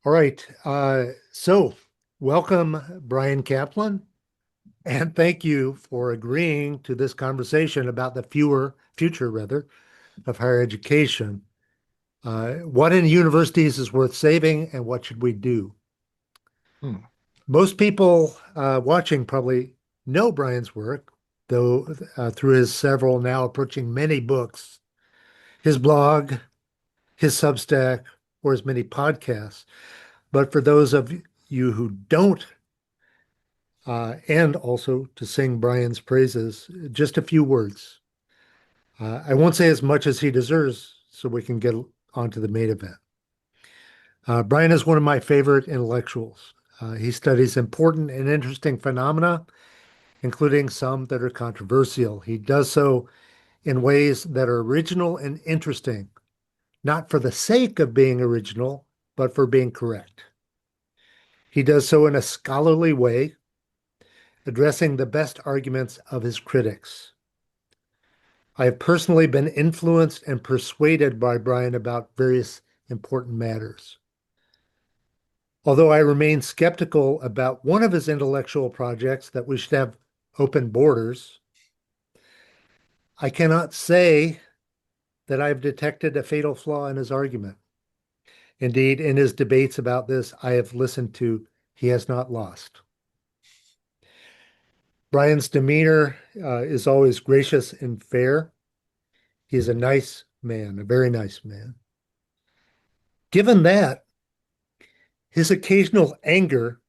All right. So welcome, Bryan Caplan, and thank you for agreeing to this conversation about the future rather of higher education. What in universities is worth saving, and what should we do? Hmm. Most people watching probably know Bryan's work, though through his several now approaching many books, his blog, his Substack, or his many podcasts. But for those of you who don't and also to sing Bryan's praises. Just a few words. I won't say as much as he deserves so we can get on to the main event. Bryan is one of my favorite intellectuals. He studies important and interesting phenomena, including some that are controversial. He does so in ways that are original and interesting, not for the sake of being original, but for being correct. He does so in a scholarly way, addressing the best arguments of his critics. I have personally been influenced and persuaded by Bryan about various important matters. Although I remain skeptical about one of his intellectual projects, that we should have open borders, I cannot say that I've detected a fatal flaw in his argument. Indeed, in his debates about this I have listened to, he has not lost. Bryan's demeanor is always gracious and fair. He is a nice man, a very nice man. Given that, his occasional anger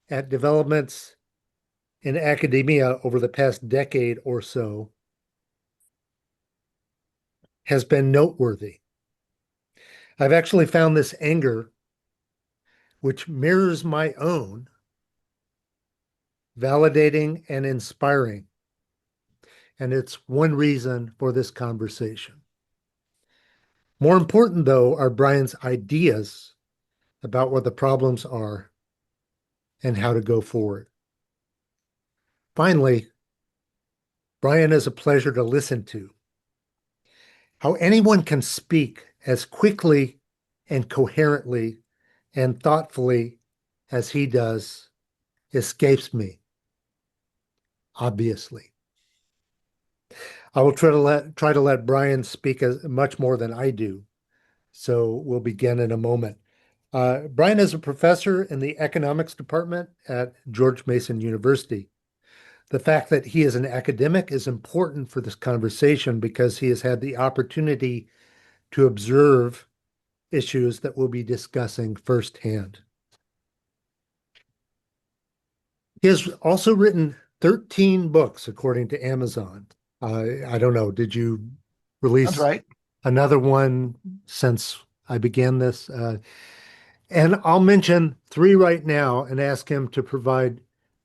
at developments in academia over the past decade or so has been noteworthy. I've actually found this anger, which mirrors my own, validating and inspiring. And it's one reason for this conversation. More important, though, are Bryan's ideas about what the problems are and how to go forward. Finally, Bryan is a pleasure to listen to. How anyone can speak as quickly and coherently and thoughtfully as he does escapes me, obviously. I will try to let Bryan speak as much more than I do. So we'll begin in a moment. Bryan is a professor in the economics department at George Mason University. The fact that he is an academic is important for this conversation because he has had the opportunity to observe issues that we'll be discussing firsthand. He has also written 13 books, according to Amazon. I don't know, did you That's release right. another one since I began this? And I'll mention three right now and ask him to provide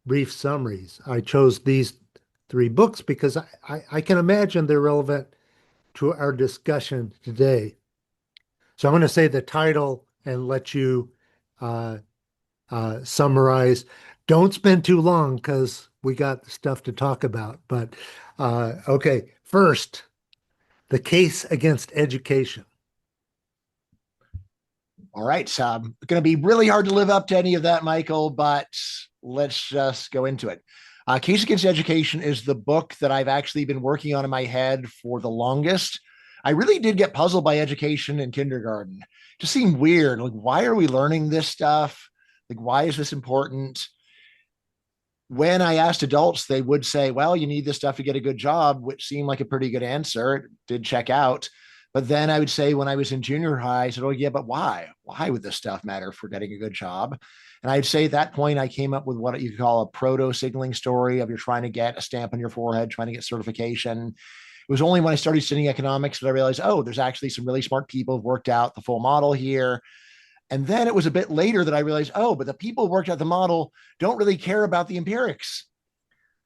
brief summaries. I chose these three books because I can imagine they're relevant to our discussion today. So I'm going to say the title and let you uh, summarize. Don't spend too long because we got stuff to talk about. But okay, first, the case against education. All right. So going to be really hard to live up to any of that, Michael, but let's just go into it. Case Against Education is the book that I've actually been working on in my head for the longest. I really did get puzzled by education in kindergarten. It just seemed weird. Like, why are we learning this stuff? Like, why is this important? When I asked adults, they would say, well, you need this stuff to get a good job, which seemed like a pretty good answer. It did check out. But then I would say when I was in junior high, I said, oh, yeah, but why? Why would this stuff matter for getting a good job? And I'd say at that point, I came up with what you could call a proto signaling story of you're trying to get a stamp on your forehead, trying to get certification. It was only when I started studying economics that I realized, oh, there's actually some really smart people who've worked out the full model here. And then it was a bit later that I realized, oh, but the people who worked out the model don't really care about the empirics.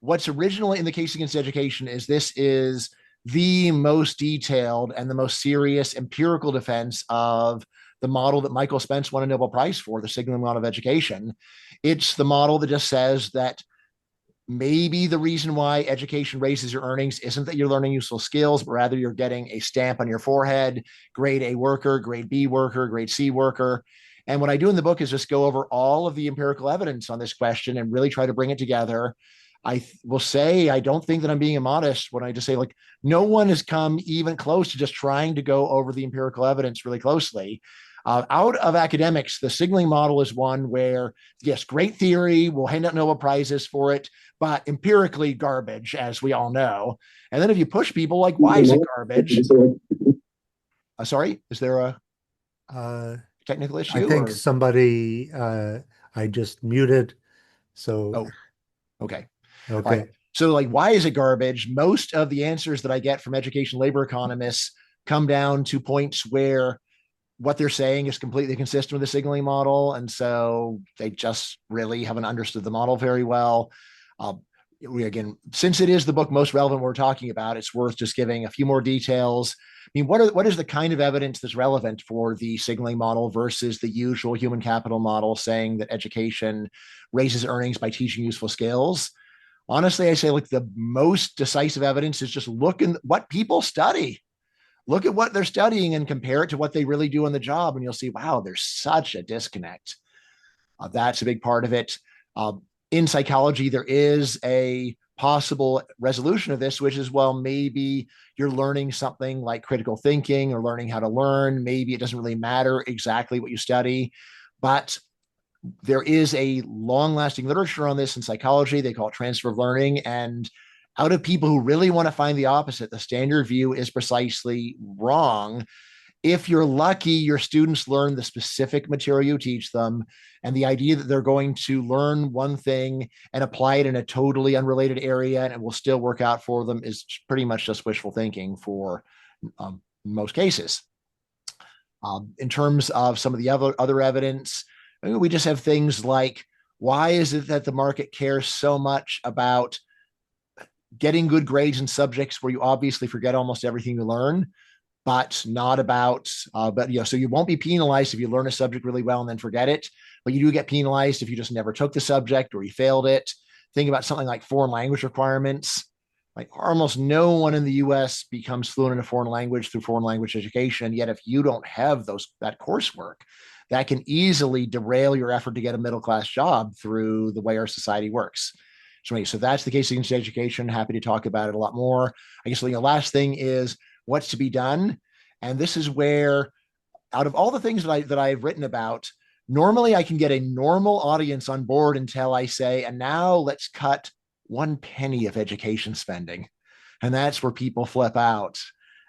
What's original in the Case Against Education is this is the most detailed and the most serious empirical defense of the model that Michael Spence won a Nobel Prize for, the signaling model of education. It's the model that just says that maybe the reason why education raises your earnings isn't that you're learning useful skills, but rather you're getting a stamp on your forehead, grade A worker, grade B worker, grade C worker. And what I do in the book is just go over all of the empirical evidence on this question and really try to bring it together. Will say, I don't think that I'm being immodest when I just say, like, no one has come even close to just trying to go over the empirical evidence really closely. Out of academics, the signaling model is one where, yes, great theory, we'll hand out Nobel Prizes for it, but empirically garbage, as we all know. And then if you push people, like, why is it garbage? Sorry, is there a Uh, technical I issue think or? somebody I just muted. So, Oh, okay. All right. okay. So, like, why is it garbage? Most of the answers that I get from education labor economists come down to points where what they're saying is completely consistent with the signaling model. And so they just really haven't understood the model very well. Uh, again, since it is the book most relevant we're talking about, it's worth just giving a few more details. I mean, what is the kind of evidence that's relevant for the signaling model versus the usual human capital model saying that education raises earnings by teaching useful skills? Honestly, I say, like, the most decisive evidence is just look in what people study. Look at what they're studying and compare it to what they really do on the job, and you'll see, wow, there's such a disconnect. That's a big part of it. Uh, in psychology, there is a possible resolution of this, which is, well, maybe you're learning something like critical thinking or learning how to learn. Maybe it doesn't really matter exactly what you study, but there is a long lasting literature on this in psychology. They call it transfer of learning. And out of people who really want to find the opposite, the standard view is precisely wrong. If you're lucky, your students learn the specific material you teach them. And the idea that they're going to learn one thing and apply it in a totally unrelated area and it will still work out for them is pretty much just wishful thinking for most cases. In terms of some of the other evidence, we just have things like, why is it that the market cares so much about getting good grades in subjects where you obviously forget almost everything you learn, but not about, so you won't be penalized if you learn a subject really well and then forget it, but you do get penalized if you just never took the subject or you failed it. Think about something like foreign language requirements. Like, almost no one in the US becomes fluent in a foreign language through foreign language education. Yet if you don't have that coursework, that can easily derail your effort to get a middle class job through the way our society works. So that's the case against education. Happy to talk about it a lot more. I guess the last thing is what's to be done. And this is where, out of all the things that I've written about, normally I can get a normal audience on board until I say, and now let's cut 1 penny of education spending. And that's where people flip out.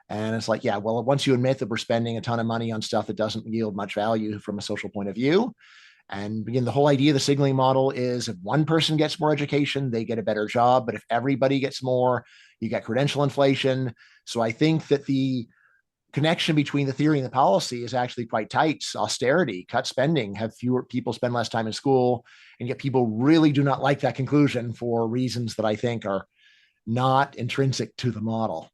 And it's like, yeah, well, once you admit that we're spending a ton of money on stuff that doesn't yield much value from a social point of view. And again, the whole idea of the signaling model is if one person gets more education, they get a better job. But if everybody gets more, you get credential inflation. So I think that the connection between the theory and the policy is actually quite tight. Austerity, cut spending, have fewer people spend less time in school, and yet people really do not like that conclusion for reasons that I think are not intrinsic to the model.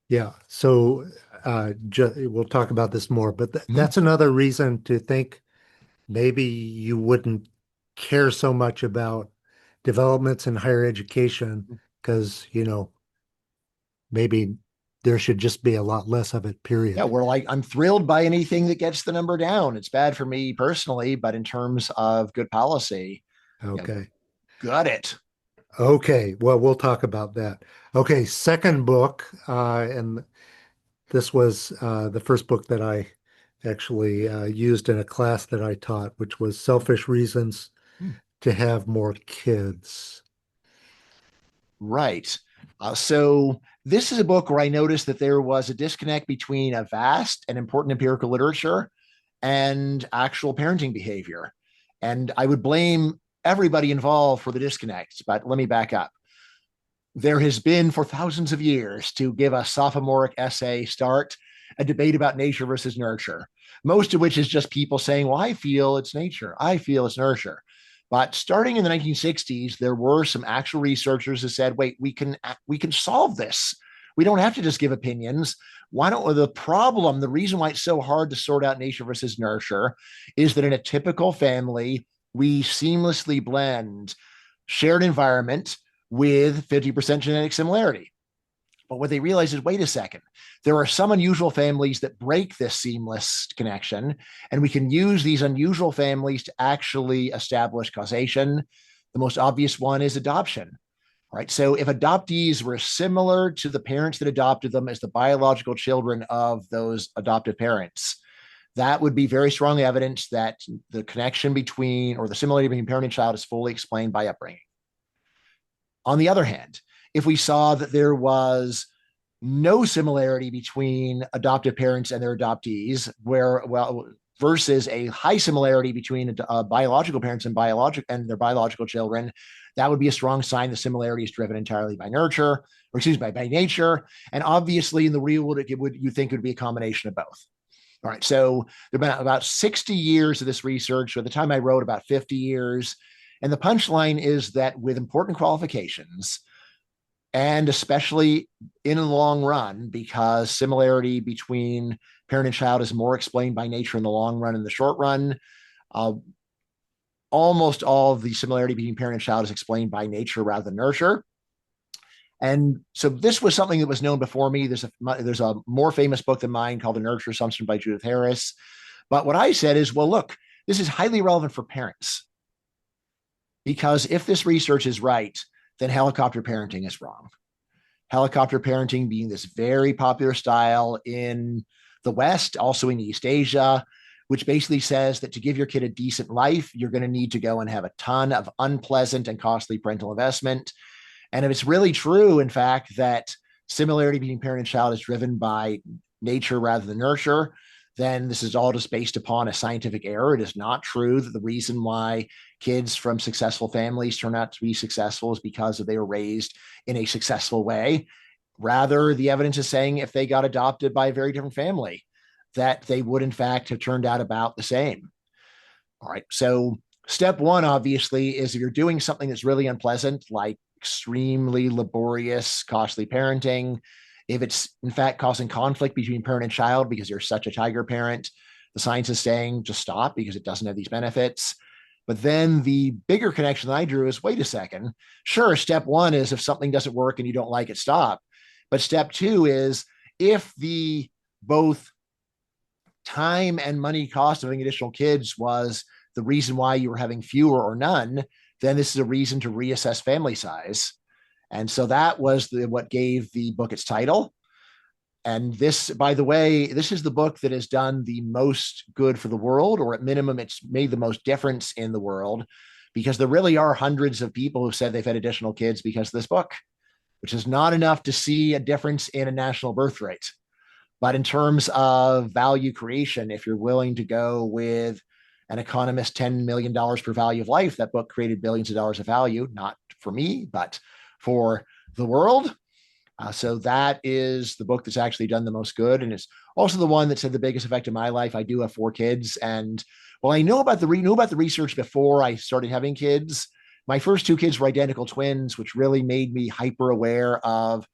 Yeah. So we'll talk about this more, but Mhm. that's another reason to think maybe you wouldn't care so much about developments in higher education because, maybe there should just be a lot less of it, Yeah, period. we're like, I'm thrilled by anything that gets the number down. It's bad for me personally, but in terms of good policy, yeah, Okay. got it. Okay. Well, we'll talk about that. Okay. Second book, and this was the first book that I actually used in a class that I taught, which was Selfish Reasons to Have More Kids. Right. So this is a book where I noticed that there was a disconnect between a vast and important empirical literature and actual parenting behavior. And I would blame everybody involved for the disconnect, but let me back up. There has been for thousands of years, to give a sophomoric essay start, a debate about nature versus nurture, most of which is just people saying, well, I feel it's nature, I feel it's nurture. But starting in the 1960s, there were some actual researchers who said, wait, we can solve this. We don't have to just give opinions. Why don't the problem, the reason why it's so hard to sort out nature versus nurture is that in a typical family, we seamlessly blend shared environment with 50% genetic similarity. But what they realize is, wait a second, there are some unusual families that break this seamless connection, and we can use these unusual families to actually establish causation. The most obvious one is adoption. Right. So if adoptees were similar to the parents that adopted them as the biological children of those adoptive parents, that would be very strong evidence that the connection between, or the similarity between parent and child, is fully explained by upbringing. On the other hand, if we saw that there was no similarity between adoptive parents and their adoptees, versus a high similarity between biological parents and their biological children, that would be a strong sign the similarity is driven entirely by nurture, or excuse me, by nature. And obviously, in the real world, you think it would be a combination of both. All right, so there have been about 60 years of this research. At the time I wrote, about 50 years. And the punchline is that with important qualifications, and especially in the long run, because similarity between parent and child is more explained by nature in the long run. In the short run, uh, almost all of the similarity between parent and child is explained by nature rather than nurture. And so this was something that was known before me. There's a more famous book than mine called The Nurture Assumption by Judith Harris. But what I said is, well, look, this is highly relevant for parents, because if this research is right, then helicopter parenting is wrong. Helicopter parenting being this very popular style in the West, also in East Asia, which basically says that to give your kid a decent life, you're going to need to go and have a ton of unpleasant and costly parental investment. And if it's really true, in fact, that similarity between parent and child is driven by nature rather than nurture, then this is all just based upon a scientific error. It is not true that the reason why kids from successful families turn out to be successful is because they were raised in a successful way. Rather, the evidence is saying if they got adopted by a very different family, that they would, in fact, have turned out about the same. All right. So, step one, obviously, is if you're doing something that's really unpleasant, like extremely laborious, costly parenting, if it's in fact causing conflict between parent and child because you're such a tiger parent, the science is saying just stop because it doesn't have these benefits. But then the bigger connection that I drew is, wait a second. Sure, step one is if something doesn't work and you don't like it, stop. But step two is if the both time and money cost of having additional kids was the reason why you were having fewer or none, then this is a reason to reassess family size. And so that was what gave the book its title. And this, by the way, this is the book that has done the most good for the world, or at minimum, it's made the most difference in the world, because there really are hundreds of people who said they've had additional kids because of this book, which is not enough to see a difference in a national birth rate. But in terms of value creation, if you're willing to go with an economist, $10 million per value of life, that book created billions of dollars of value, not for me, but for the world. So that is the book that's actually done the most good. And it's also the one that's had the biggest effect in my life. I do have 4 kids. And well, I knew about the research before I started having kids. My first 2 kids were identical twins, which really made me hyper aware of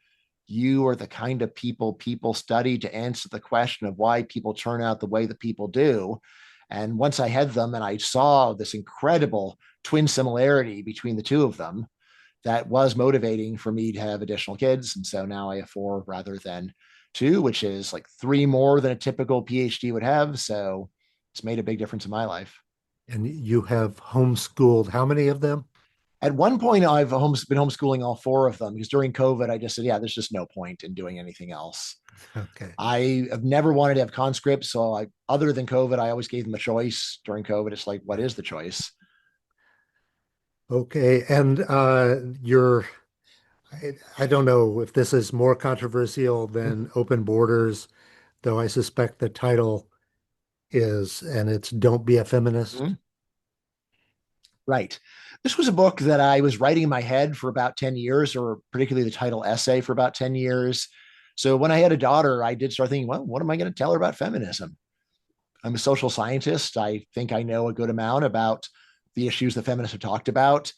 you are the kind of people study to answer the question of why people turn out the way that people do. And once I had them and I saw this incredible twin similarity between the 2 of them, that was motivating for me to have additional kids. And so now I have 4 rather than 2, which is like 3 more than a typical PhD would have. So it's made a big difference in my life. And you have homeschooled how many of them? At one point, I've been homeschooling all 4 of them because during COVID, I just said, yeah, there's just no point in doing anything else. Okay. I have never wanted to have conscripts. So other than COVID, I always gave them a choice during COVID. It's like, what is the choice? Okay. And I don't know if this is more controversial than open borders, though I suspect the title is, and it's Don't Be a Feminist. Mhm. Right. This was a book that I was writing in my head for about 10 years, or particularly the title essay for about 10 years. So when I had a daughter, I did start thinking, well, what am I going to tell her about feminism? I'm a social scientist. I think I know a good amount about the issues that feminists have talked about.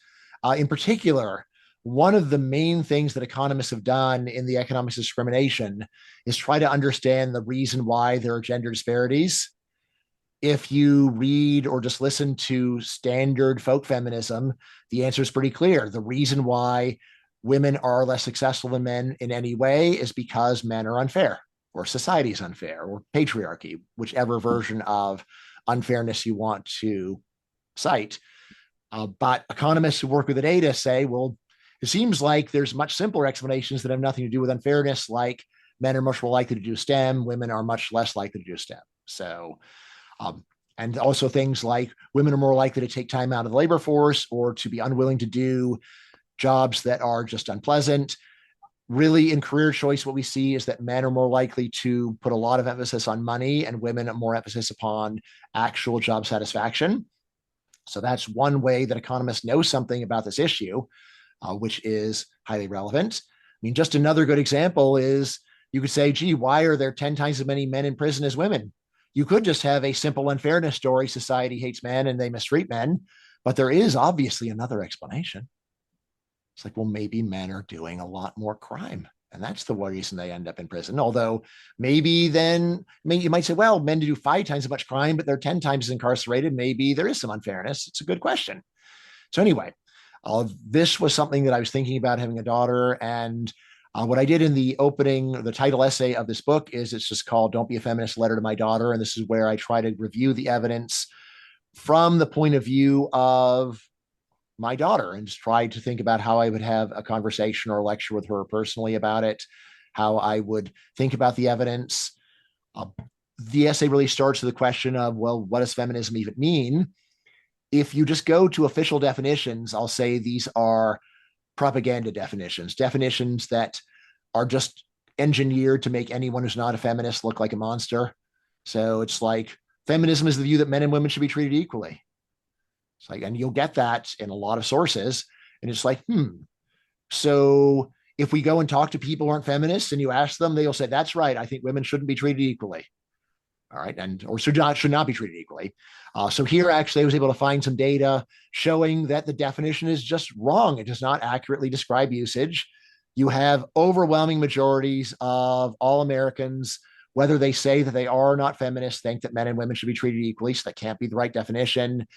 In particular, one of the main things that economists have done in the economics of discrimination is try to understand the reason why there are gender disparities. If you read or just listen to standard folk feminism, the answer is pretty clear. The reason why women are less successful than men in any way is because men are unfair, or society is unfair, or patriarchy, whichever version of unfairness you want to cite. But economists who work with the data say, well, it seems like there's much simpler explanations that have nothing to do with unfairness, like men are much more likely to do STEM, women are much less likely to do STEM. So, um, and also things like women are more likely to take time out of the labor force or to be unwilling to do jobs that are just unpleasant. Really, in career choice, what we see is that men are more likely to put a lot of emphasis on money and women more emphasis upon actual job satisfaction. So that's one way that economists know something about this issue, which is highly relevant. I mean, just another good example is you could say, gee, why are there 10 times as many men in prison as women? You could just have a simple unfairness story. Society hates men and they mistreat men. But there is obviously another explanation. It's like, well, maybe men are doing a lot more crime. And that's the reason they end up in prison. Although maybe then, you might say, well, men do 5 times as much crime, but they're 10 times as incarcerated. Maybe there is some unfairness. It's a good question. So anyway, this was something that I was thinking about having a daughter. And what I did in the opening, the title essay of this book is it's just called Don't Be a Feminist, Letter to My Daughter. And this is where I try to review the evidence from the point of view of my daughter and just try to think about how I would have a conversation or a lecture with her personally about it, how I would think about the evidence. Uh, the essay really starts with the question of, well, what does feminism even mean? If you just go to official definitions, I'll say these are propaganda definitions, definitions that are just engineered to make anyone who's not a feminist look like a monster. So it's like feminism is the view that men and women should be treated equally. It's like, and you'll get that in a lot of sources. And it's like, so if we go and talk to people who aren't feminists and you ask them, they'll say, that's right. I think women shouldn't be treated equally. All right. And, or should not be treated equally. So here, actually, I was able to find some data showing that the definition is just wrong. It does not accurately describe usage. You have overwhelming majorities of all Americans, whether they say that they are not feminists, think that men and women should be treated equally. So that can't be the right definition.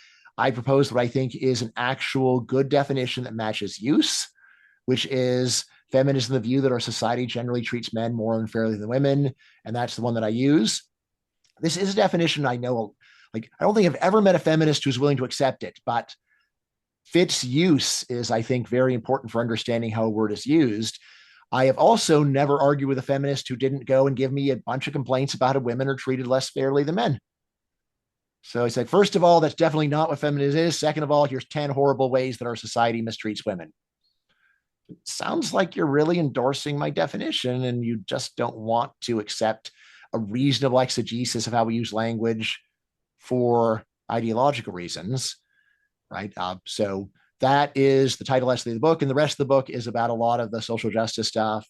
I propose what I think is an actual good definition that matches use, which is feminism, the view that our society generally treats men more unfairly than women. And that's the one that I use. This is a definition I know, like, I don't think I've ever met a feminist who's willing to accept it, but fits use is, I think, very important for understanding how a word is used. I have also never argued with a feminist who didn't go and give me a bunch of complaints about how women are treated less fairly than men. So I said, first of all, that's definitely not what feminism is. Second of all, here's 10 horrible ways that our society mistreats women. It sounds like you're really endorsing my definition and you just don't want to accept a reasonable exegesis of how we use language for ideological reasons, right? So that is the title essay of the book. And the rest of the book is about a lot of the social justice stuff,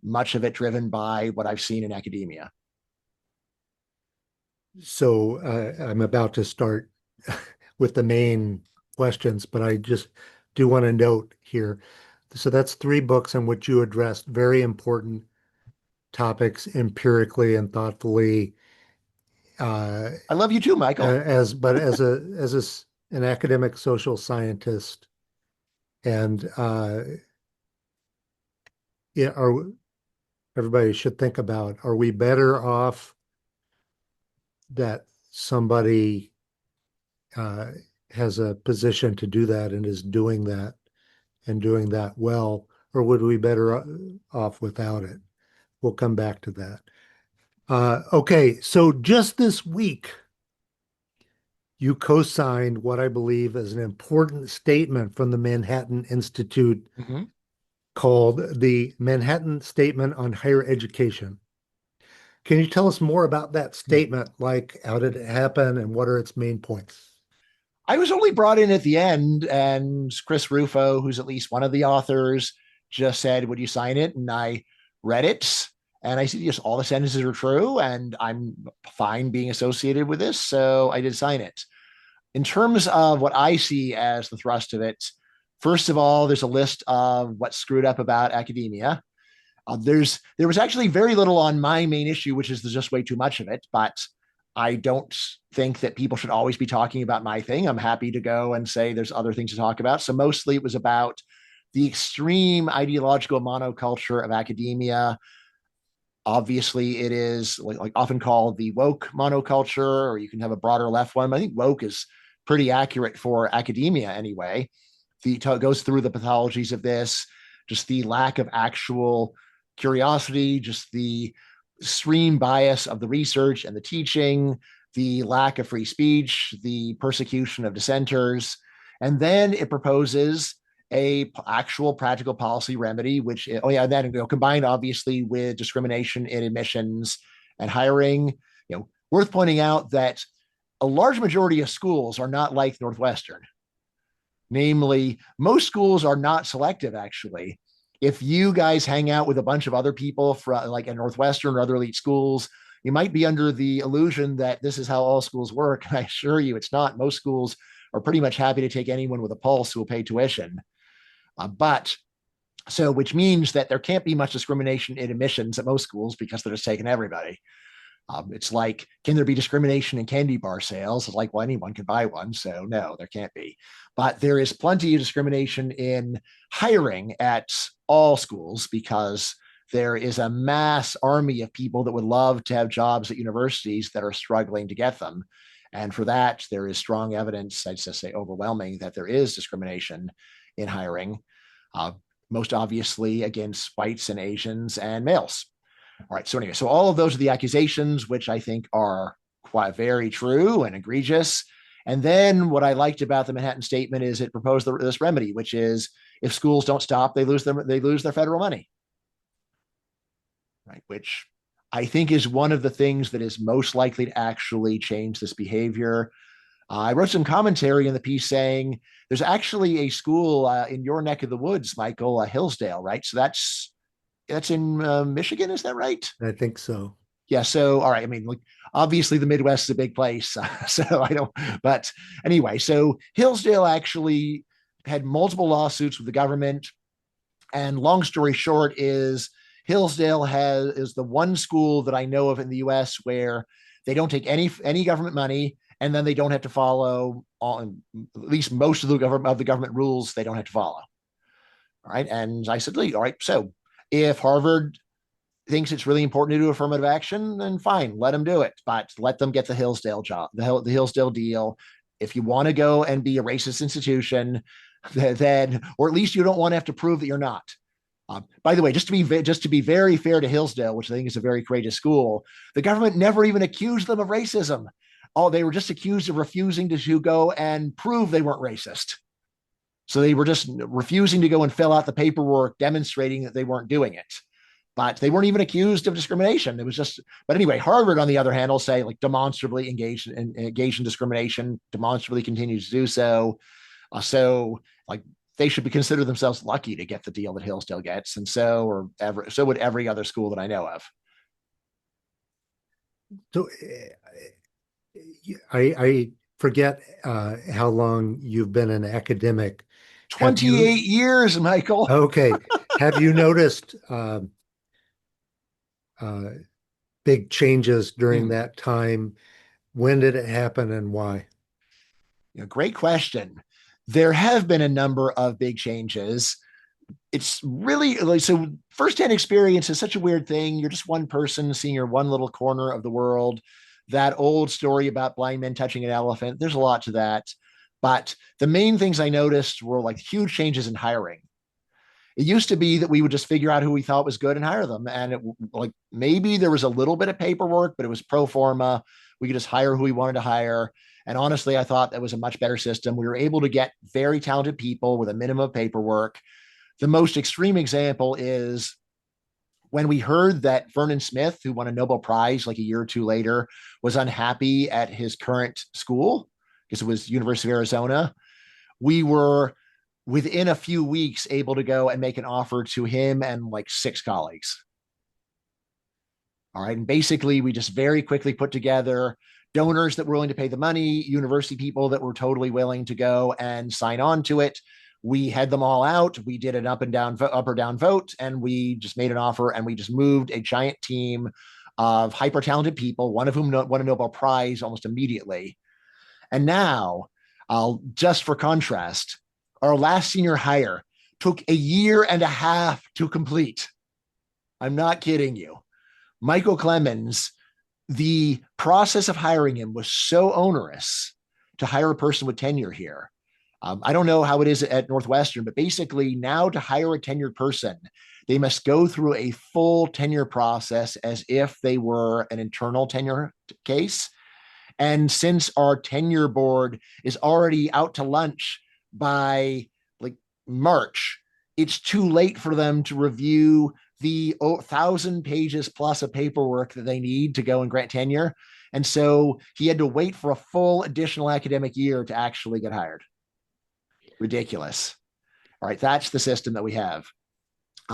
much of it driven by what I've seen in academia. So I'm about to start with the main questions, but I just do want to note here. So that's 3 books in which you addressed very important topics empirically and thoughtfully. Uh, I love you too, Michael. an academic social scientist, and yeah, everybody should think about: are we better off that somebody uh, has a position to do that and is doing that and doing that well, or would we better off without it? We'll come back to that. Okay, so just this week, you co-signed what I believe is an important statement from the Manhattan Institute Mm-hmm. called the Manhattan Statement on Higher Education. Can you tell us more about that statement? Like, how did it happen and what are its main points? I was only brought in at the end, and Chris Rufo, who's at least one of the authors, just said, would you sign it? And I read it. And I said, yes, all the sentences are true, and I'm fine being associated with this. So I did sign it. In terms of what I see as the thrust of it, first of all, there's a list of what's screwed up about academia. There was actually very little on my main issue, which is there's just way too much of it. But I don't think that people should always be talking about my thing. I'm happy to go and say there's other things to talk about. So mostly it was about the extreme ideological monoculture of academia. Obviously, it is like often called the woke monoculture, or you can have a broader left one. But I think woke is pretty accurate for academia anyway. It goes through the pathologies of this, just the lack of actual curiosity, just the extreme bias of the research and the teaching, the lack of free speech, the persecution of dissenters. And then it proposes a actual practical policy remedy, which, oh yeah, and then, combined obviously with discrimination in admissions and hiring. Worth pointing out that a large majority of schools are not like Northwestern. Namely, most schools are not selective, actually. If you guys hang out with a bunch of other people from like at Northwestern or other elite schools, you might be under the illusion that this is how all schools work. I assure you it's not. Most schools are pretty much happy to take anyone with a pulse who will pay tuition. Which means that there can't be much discrimination in admissions at most schools because they're just taking everybody. It's like, can there be discrimination in candy bar sales? It's like, well, anyone can buy one. So no, there can't be. But there is plenty of discrimination in hiring at all schools because there is a mass army of people that would love to have jobs at universities that are struggling to get them. And for that, there is strong evidence, I'd just say overwhelming, that there is discrimination in hiring, most obviously against whites and Asians and males. All right. So anyway, so all of those are the accusations, which I think are quite very true and egregious. And then what I liked about the Manhattan Statement is it proposed this remedy, which is if schools don't stop, they lose their federal money. Right. Which I think is one of the things that is most likely to actually change this behavior. I wrote some commentary in the piece saying there's actually a school in your neck of the woods, Michael, Hillsdale, right? So that's in Michigan, is that right? I think so. Yeah. So, all right. I mean, like, obviously the Midwest is a big place. So I don't, but anyway, so Hillsdale actually had multiple lawsuits with the government. And long story short is Hillsdale is the one school that I know of in the US where they don't take any government money, and then they don't have to follow at least most of the government rules they don't have to follow. All right. And I said, all right, so if Harvard thinks it's really important to do affirmative action, then fine, let them do it. But let them get the Hillsdale job, the Hillsdale deal. If you want to go and be a racist institution, then, or at least you don't want to have to prove that you're not. By the way, just to be very fair to Hillsdale, which I think is a very courageous school, the government never even accused them of racism. Oh, they were just accused of refusing to go and prove they weren't racist. So they were just refusing to go and fill out the paperwork demonstrating that they weren't doing it. But they weren't even accused of discrimination. It was just, but anyway, Harvard, on the other hand, will say like demonstrably engaged in discrimination, demonstrably continues to do so. So like they should be consider themselves lucky to get the deal that Hillsdale gets, and so would every other school that I know of. So I forget how long you've been an academic. Have 28 you? years, Michael. Okay. Have you noticed uh, big changes during that time? When did it happen and why? Great question. There have been a number of big changes. It's really like, so firsthand experience is such a weird thing. You're just one person seeing your one little corner of the world. That old story about blind men touching an elephant, there's a lot to that. But the main things I noticed were like huge changes in hiring. It used to be that we would just figure out who we thought was good and hire them. And like maybe there was a little bit of paperwork, but it was pro forma. We could just hire who we wanted to hire. And honestly, I thought that was a much better system. We were able to get very talented people with a minimum of paperwork. The most extreme example is when we heard that Vernon Smith, who won a Nobel Prize like a year or two later, was unhappy at his current school because it was University of Arizona. We were within a few weeks able to go and make an offer to him and like 6 colleagues. All right. And basically, we just very quickly put together donors that were willing to pay the money, university people that were totally willing to go and sign on to it. We had them all out. We did an up or down vote, and we just made an offer, and we just moved a giant team of hyper talented people, one of whom won a Nobel Prize almost immediately. And now, just for contrast, our last senior hire took a year and a half to complete. I'm not kidding you. Michael Clemens, the process of hiring him was so onerous to hire a person with tenure here. I don't know how it is at Northwestern, but basically now to hire a tenured person, they must go through a full tenure process as if they were an internal tenure case. And since our tenure board is already out to lunch by like March, it's too late for them to review the 1,000 pages plus of paperwork that they need to go and grant tenure. And so he had to wait for a full additional academic year to actually get hired. Ridiculous. All right, that's the system that we have.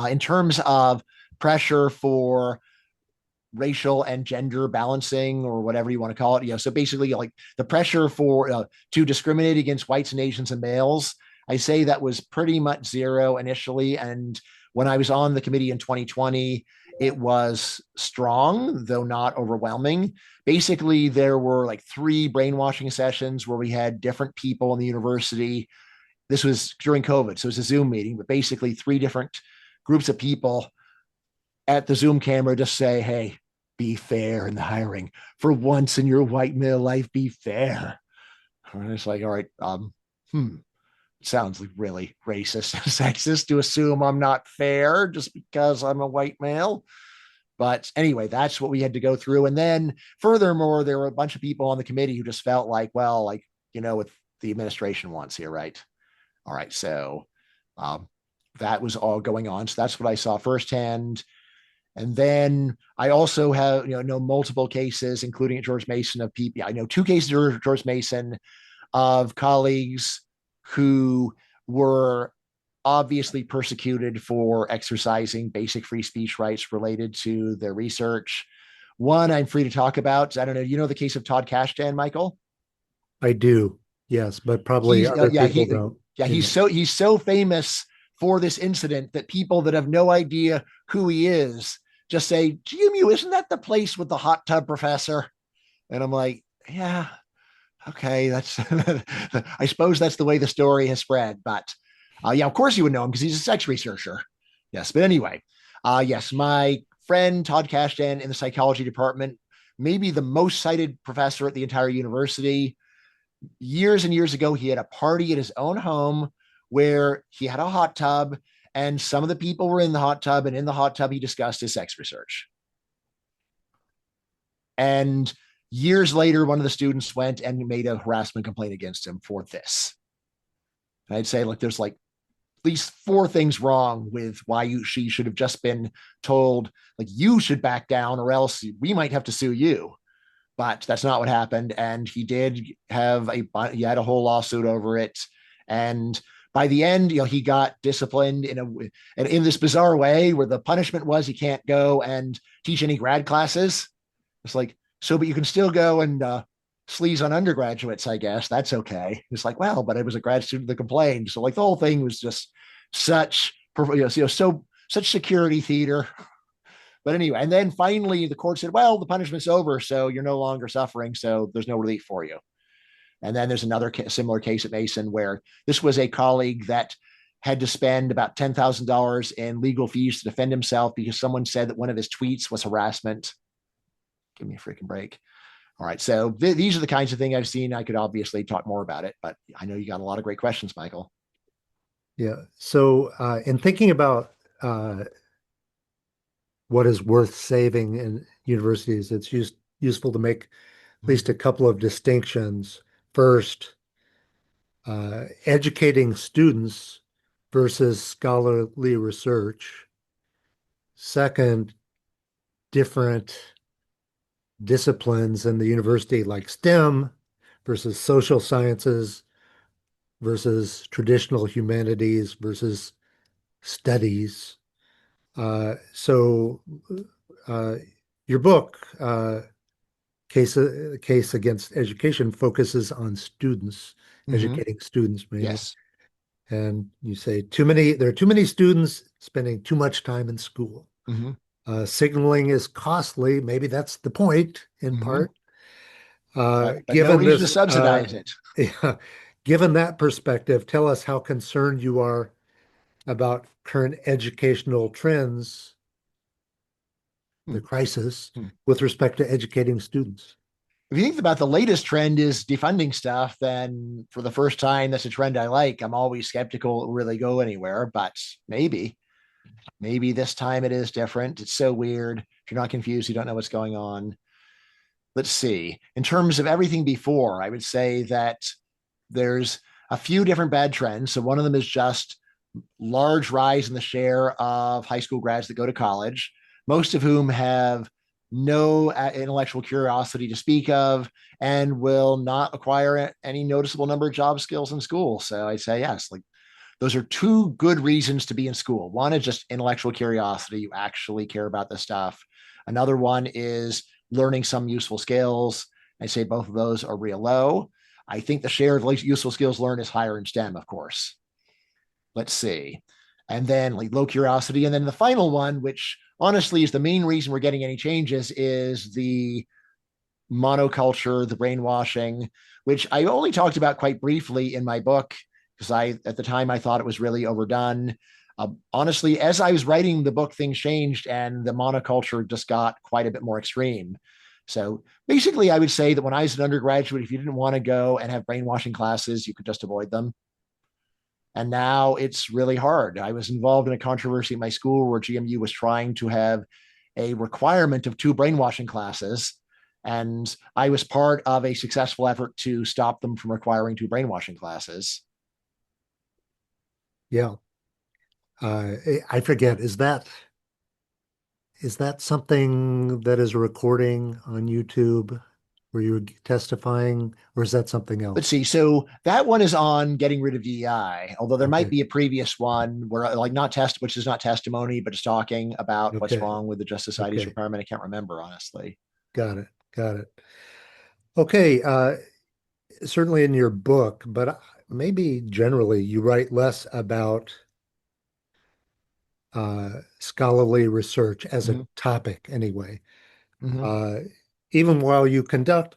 In terms of pressure for racial and gender balancing or whatever you want to call it, so basically like the pressure for to discriminate against whites and Asians and males, I say that was pretty much zero initially. And when I was on the committee in 2020, it was strong, though not overwhelming. Basically, there were like 3 brainwashing sessions where we had different people in the university. This was during COVID, so it was a Zoom meeting, but basically 3 different groups of people at the Zoom camera just say, hey, be fair in the hiring. For once in your white male life, be fair. And it's like, all right, sounds like really racist and sexist to assume I'm not fair just because I'm a white male. But anyway, that's what we had to go through. And then furthermore, there were a bunch of people on the committee who just felt like, well, like, what the administration wants here, right? All right. So that was all going on. So that's what I saw firsthand. And then I also have, know multiple cases, including at George Mason of people. I know 2 cases at George Mason of colleagues who were obviously persecuted for exercising basic free speech rights related to their research. One I'm free to talk about. I don't know. You know the case of Todd Kashdan, Michael? I do, yes, but probably He's other yeah people he don't. yeah You he's so famous for this incident that people that have no idea who he is just say, GMU, isn't that the place with the hot tub professor? And I'm like, yeah, okay, that's I suppose that's the way the story has spread. But yeah, of course you would know him because he's a sex researcher. Yes, but anyway, yes, my friend Todd Kashdan in the psychology department, maybe the most cited professor at the entire university. Years and years ago, he had a party at his own home where he had a hot tub, and some of the people were in the hot tub, and in the hot tub, he discussed his sex research. And years later, one of the students went and made a harassment complaint against him for this. And I'd say, look, there's like at least 4 things wrong with why she should have just been told, like, you should back down or else we might have to sue you. But that's not what happened. And he did have he had a whole lawsuit over it. And by the end, he got disciplined in this bizarre way where the punishment was he can't go and teach any grad classes. It's like, so, but you can still go and sleaze on undergraduates, I guess. That's okay. It's like, well, but I was a grad student that complained. So like the whole thing was just such, so such security theater. But anyway, and then finally the court said, well, the punishment's over, so you're no longer suffering, so there's no relief for you. And then there's another similar case at Mason where this was a colleague that had to spend about $10,000 in legal fees to defend himself because someone said that one of his tweets was harassment. Give me a freaking break. All right. So these are the kinds of things I've seen. I could obviously talk more about it, but I know you got a lot of great questions, Michael. Yeah. So, in thinking about what is worth saving in universities, it's useful to make at least a couple of distinctions. First, educating students versus scholarly research. Second, different disciplines in the university like STEM versus social sciences versus traditional humanities versus studies. So your book, Case Against Education, focuses on students, Mm-hmm. educating students mainly. Yes. And you say there are too many students spending too much time in school. Mm-hmm. Signaling is costly. Maybe that's the point in Mm-hmm. part. But no Given reason to this, subsidize it. yeah, given that perspective, tell us how concerned you are about current educational trends, Hmm. the crisis, Hmm. with respect to educating students. If you think about the latest trend is defunding stuff, then for the first time, that's a trend I like. I'm always skeptical it will really go anywhere, but maybe this time it is different. It's so weird. If you're not confused, you don't know what's going on. Let's see. In terms of everything before, I would say that there's a few different bad trends. So one of them is just large rise in the share of high school grads that go to college, most of whom have no intellectual curiosity to speak of and will not acquire any noticeable number of job skills in school. So I say yes, like those are two good reasons to be in school. One is just intellectual curiosity. You actually care about this stuff. Another one is learning some useful skills. I say both of those are real low. I think the share of useful skills learned is higher in STEM, of course. Let's see. And then like low curiosity. And then the final one, which honestly is the main reason we're getting any changes, is the monoculture, the brainwashing, which I only talked about quite briefly in my book because at the time, I thought it was really overdone. Honestly, as I was writing the book, things changed and the monoculture just got quite a bit more extreme. So basically, I would say that when I was an undergraduate, if you didn't want to go and have brainwashing classes, you could just avoid them. And now it's really hard. I was involved in a controversy at my school where GMU was trying to have a requirement of two brainwashing classes. And I was part of a successful effort to stop them from requiring two brainwashing classes. Yeah. I forget, is that something that is a recording on YouTube where you were testifying, or is that something Let's else? see. So that one is on getting rid of DEI, although there might Okay. be a previous one where like not test, which is not testimony, but it's talking about what's Okay. wrong with the Just Society's Okay. requirement. I can't remember, honestly. Got it. Got it. Okay. Certainly in your book, but maybe generally you write less about scholarly research as a Mm-hmm. topic anyway. Mm-hmm. Uh, Even while you conduct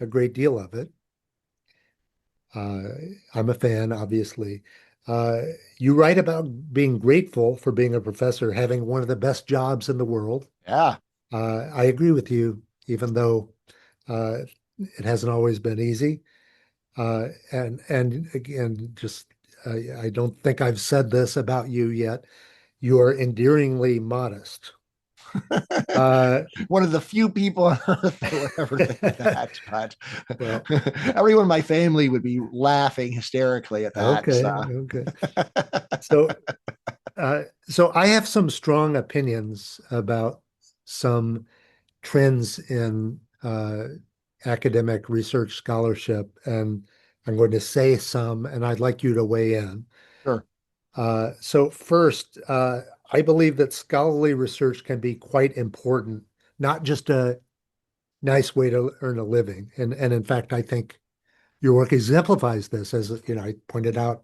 a great deal of it, uh, I'm a fan, obviously. Uh, you write about being grateful for being a professor, having one of the best jobs in the world. Yeah. I agree with you, even though uh, it hasn't always been easy. And again, just I don't think I've said this about you yet. You are endearingly modest. Uh, One of the few people on earth that would ever think that, but well, everyone in my family would be laughing hysterically at that. okay, So. okay. So, so I have some strong opinions about some trends in academic research scholarship, and I'm going to say some, and I'd like you to weigh in. Sure. So first, I believe that scholarly research can be quite important, not just a nice way to earn a living. And in fact, I think your work exemplifies this, as you know, I pointed out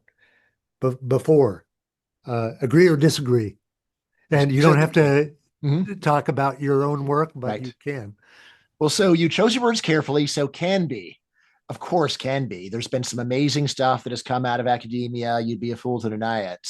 before. Agree or disagree? And you So, don't have to mhm, talk about your own work, but you right. can. Well, so you chose your words carefully. So can be, of course, can be. There's been some amazing stuff that has come out of academia. You'd be a fool to deny it.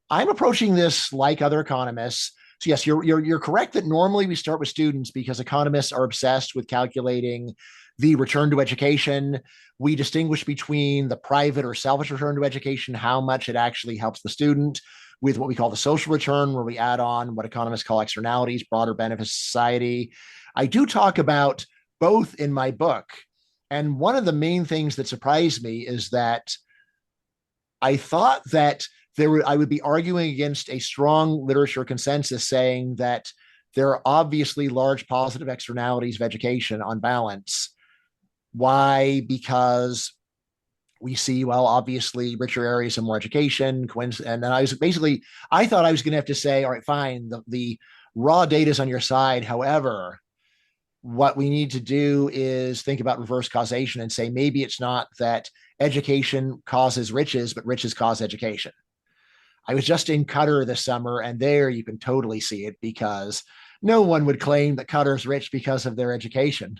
I'm approaching this like other economists. So yes, you're correct that normally we start with students because economists are obsessed with calculating the return to education. We distinguish between the private or selfish return to education, how much it actually helps the student, with what we call the social return, where we add on what economists call externalities, broader benefits to society. I do talk about both in my book. And one of the main things that surprised me is that I thought that I would be arguing against a strong literature consensus saying that there are obviously large positive externalities of education on balance. Why? Because we see, well, obviously richer areas have more education. And then I thought I was going to have to say, all right, fine, the raw data is on your side. However, what we need to do is think about reverse causation and say maybe it's not that education causes riches, but riches cause education. I was just in Qatar this summer, and there you can totally see it because no one would claim that Qatar's rich because of their education,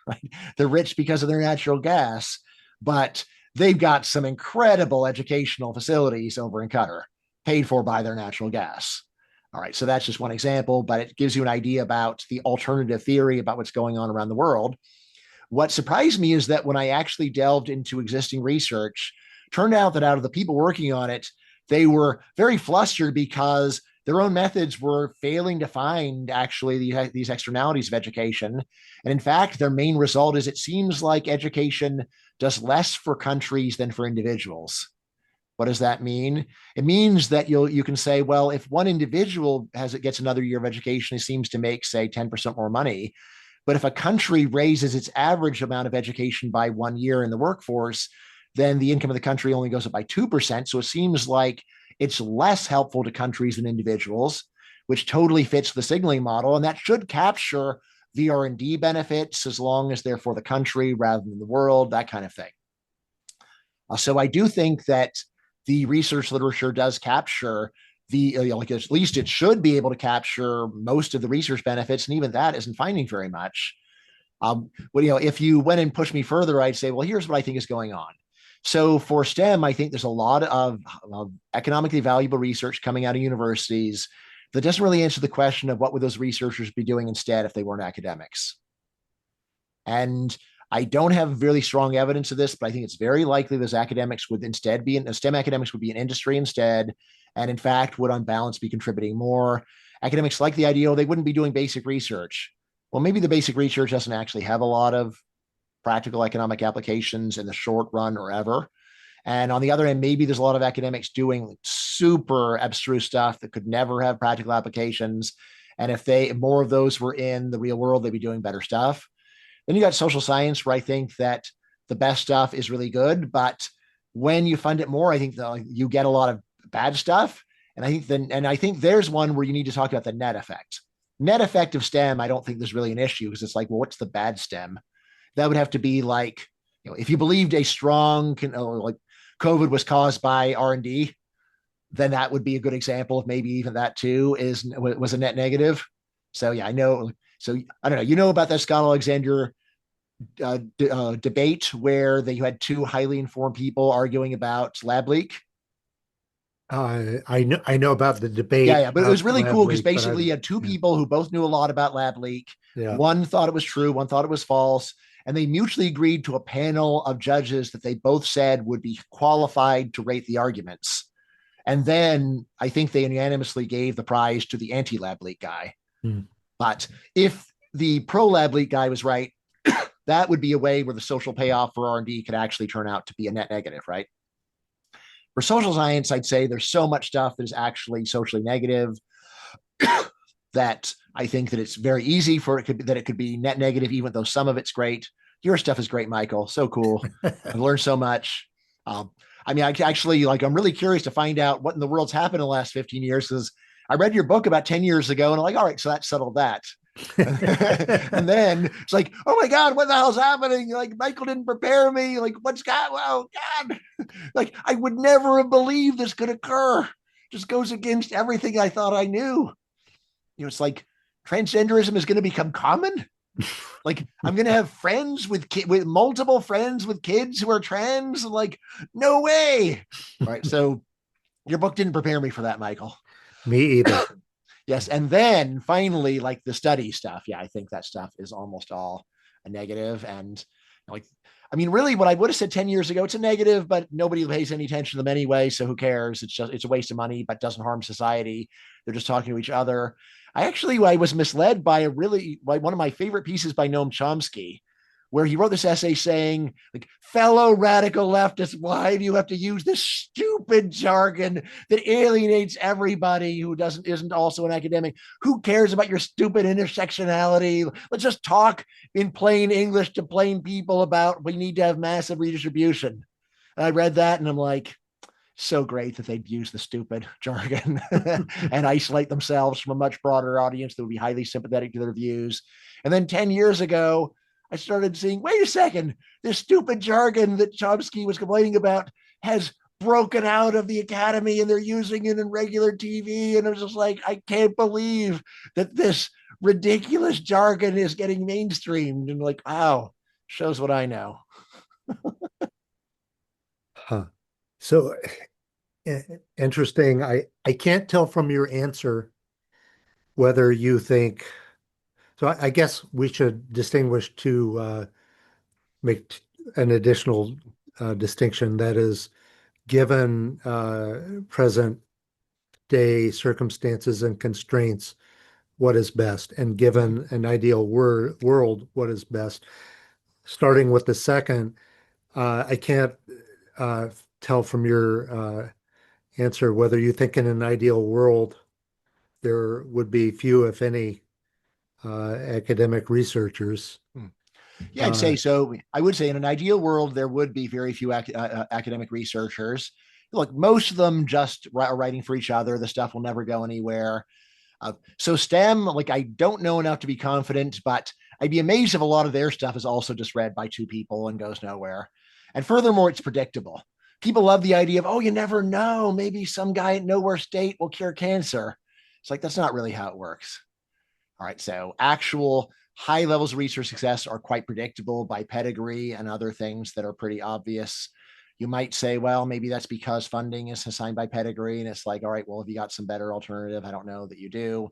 right? They're rich because of their natural gas, but they've got some incredible educational facilities over in Qatar, paid for by their natural gas. All right, so that's just one example, but it gives you an idea about the alternative theory about what's going on around the world. What surprised me is that when I actually delved into existing research, turned out that out of the people working on it, they were very flustered because their own methods were failing to find actually these externalities of education. And in fact, their main result is it seems like education does less for countries than for individuals. What does that mean? It means that you can say, well, if one individual gets another year of education, it seems to make, say, 10% more money. But if a country raises its average amount of education by 1 year in the workforce, then the income of the country only goes up by 2%. So it seems like it's less helpful to countries than individuals, which totally fits the signaling model. And that should capture the R&D benefits as long as they're for the country rather than the world, that kind of thing. So I do think that the research literature does capture like at least it should be able to capture most of the research benefits, and even that isn't finding very much. If you went and pushed me further, I'd say, well, here's what I think is going on. So for STEM, I think there's a lot of economically valuable research coming out of universities that doesn't really answer the question of what would those researchers be doing instead if they weren't academics. And I don't have really strong evidence of this, but I think it's very likely those academics would instead be STEM academics would be in industry instead, and in fact would on balance be contributing more. Academics like the idea, they wouldn't be doing basic research. Well, maybe the basic research doesn't actually have a lot of practical economic applications in the short run or ever. And on the other end, maybe there's a lot of academics doing super abstruse stuff that could never have practical applications. And if more of those were in the real world, they'd be doing better stuff. Then you got social science, where I think that the best stuff is really good, but when you fund it more, I think you get a lot of bad stuff. And I think there's one where you need to talk about the net effect. Net effect of STEM, I don't think there's really an issue because it's like, well, what's the bad STEM? That would have to be like, if you believed a strong, like COVID was caused by R&D, then that would be a good example of maybe even that too was a net negative. So yeah, I know. So I don't know. You know about that Scott Alexander debate where they had two highly informed people arguing about lab leak. I know about the Yeah, debate yeah, but it was about really lab cool because leak, but basically you had two yeah, people who both knew a lot about lab leak. yeah. One thought it was true, one thought it was false, and they mutually agreed to a panel of judges that they both said would be qualified to rate the arguments. And then I think they unanimously gave the prize to the anti-lab leak guy. Hmm. But if the pro-lab leak guy was right, that would be a way where the social payoff for R&D could actually turn out to be a net negative, right? For social science, I'd say there's so much stuff that is actually socially negative that I think that it's very easy that it could be net negative, even though some of it's great. Your stuff is great, Michael. So cool. I've learned so much. I mean, I'm really curious to find out what in the world's happened in the last 15 years because I read your book about 10 years ago and I'm like, all right, so that settled that. And then it's like, oh my God, what the hell's happening? Like, Michael didn't prepare me. Like, what's God? Oh God. Like, I would never have believed this could occur. Just goes against everything I thought I knew. It's like transgenderism is going to become common. Like, I'm going to have friends with multiple friends with kids who are trans. Like, no way. All right. So your book didn't prepare me for that, Michael. Me either. Yes. And then finally, like the study stuff. Yeah, I think that stuff is almost all a negative. And like, I mean, really, what I would have said 10 years ago, it's a negative, but nobody pays any attention to them anyway. So who cares? It's a waste of money, but doesn't harm society. They're just talking to each other. I was misled by one of my favorite pieces by Noam Chomsky, where he wrote this essay saying, like, fellow radical leftists, why do you have to use this stupid jargon that alienates everybody who isn't also an academic? Who cares about your stupid intersectionality? Let's just talk in plain English to plain people about we need to have massive redistribution. And I read that and I'm like, so great that they'd use the stupid jargon and isolate themselves from a much broader audience that would be highly sympathetic to their views. And then 10 years ago, I started seeing, wait a second, this stupid jargon that Chomsky was complaining about has broken out of the academy and they're using it in regular TV. And it was just like, I can't believe that this ridiculous jargon is getting mainstreamed. And like, wow, shows what I know. Huh. So interesting. I can't tell from your answer whether you think so. I guess we should distinguish to make an additional distinction that is given present day circumstances and constraints, what is best, and Mhm. given an ideal world, what is best. Starting with the second, I can't uh, tell from your answer whether you think in an ideal world there would be few, if any, academic researchers. Hmm. Yeah, I'd Uh, say so. I would say in an ideal world, there would be very few academic researchers. Look, most of them just are writing for each other. The stuff will never go anywhere. So STEM, like I don't know enough to be confident, but I'd be amazed if a lot of their stuff is also just read by two people and goes nowhere. And furthermore, it's predictable. People love the idea of, oh, you never know. Maybe some guy at nowhere state will cure cancer. It's like, that's not really how it works. All right. So actual high levels of research success are quite predictable by pedigree and other things that are pretty obvious. You might say, well, maybe that's because funding is assigned by pedigree. And it's like, all right, well, have you got some better alternative? I don't know that you do.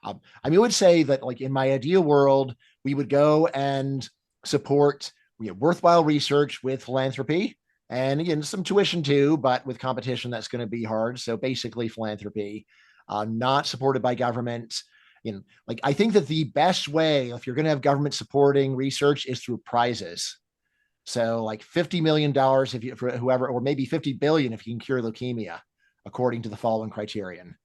I mean, I would say that, like, in my ideal world, we would go and support worthwhile research with philanthropy and again, some tuition too, but with competition, that's going to be hard. So basically, philanthropy, not supported by government. Like I think that the best way, if you're going to have government supporting research, is through prizes. So like $50 million if you for whoever, or maybe 50 billion if you can cure leukemia, according to the following criterion.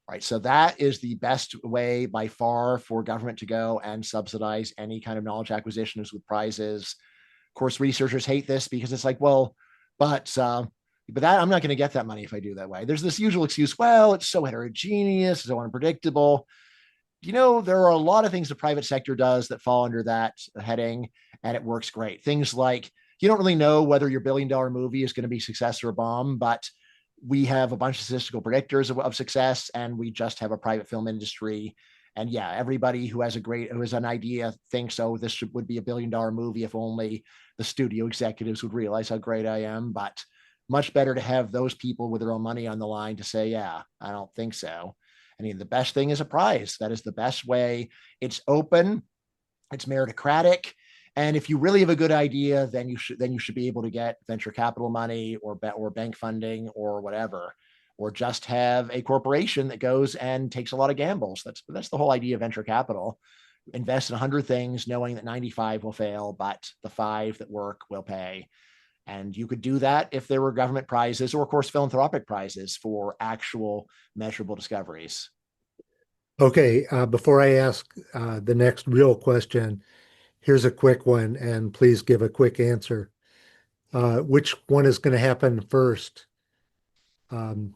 Right. So that is the best way by far for government to go and subsidize any kind of knowledge acquisition is with prizes. Of course, researchers hate this because it's like, well, but uh, but that I'm not going to get that money if I do that way. There's this usual excuse, well, it's so heterogeneous, it's so unpredictable. There are a lot of things the private sector does that fall under that heading, and it works great. Things like you don't really know whether your $1 billion movie is going to be a success or a bomb, but we have a bunch of statistical predictors of success, and we just have a private film industry. And yeah, everybody who has an idea thinks, oh, would be $1 billion movie if only the studio executives would realize how great I am. But much better to have those people with their own money on the line to say, yeah, I don't think so. I mean, the best thing is a prize. That is the best way. It's open, it's meritocratic, and if you really have a good idea, then you should be able to get venture capital money or bank funding or whatever, or just have a corporation that goes and takes a lot of gambles. That's the whole idea of venture capital. Invest in 100 things, knowing that 95 will fail, but the five that work will pay. And you could do that if there were government prizes or, of course, philanthropic prizes for actual measurable discoveries. okay, before I ask the next real question, here's a quick one, and please give a quick answer. Which one is going to happen first? Um,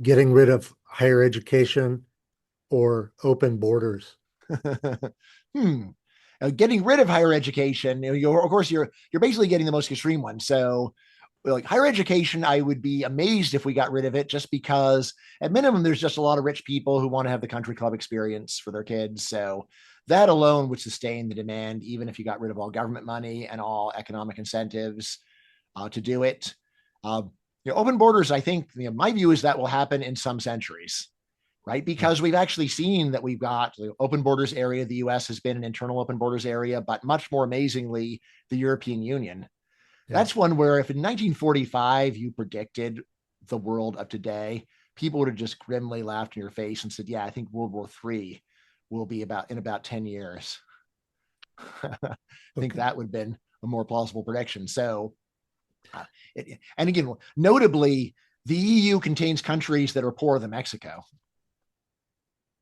getting rid of higher education or open borders? hmm. Getting rid of higher education, of course, you're basically getting the most extreme one. So, like higher education, I would be amazed if we got rid of it, just because at minimum, there's just a lot of rich people who want to have the country club experience for their kids. So that alone would sustain the demand, even if you got rid of all government money and all economic incentives to do it. Uh, open borders, I think, my view is that will happen in some centuries, right? Hmm. Because we've actually seen that we've got the open borders area. The US has been an internal open borders area, but much more amazingly, the European Union. Yeah. That's one where if in 1945 you predicted the world of today, people would have just grimly laughed in your face and said, yeah, I think World War III will be about 10 years. I think Okay. that would have been a more plausible prediction. So, and again, notably, the EU contains countries that are poorer than Mexico.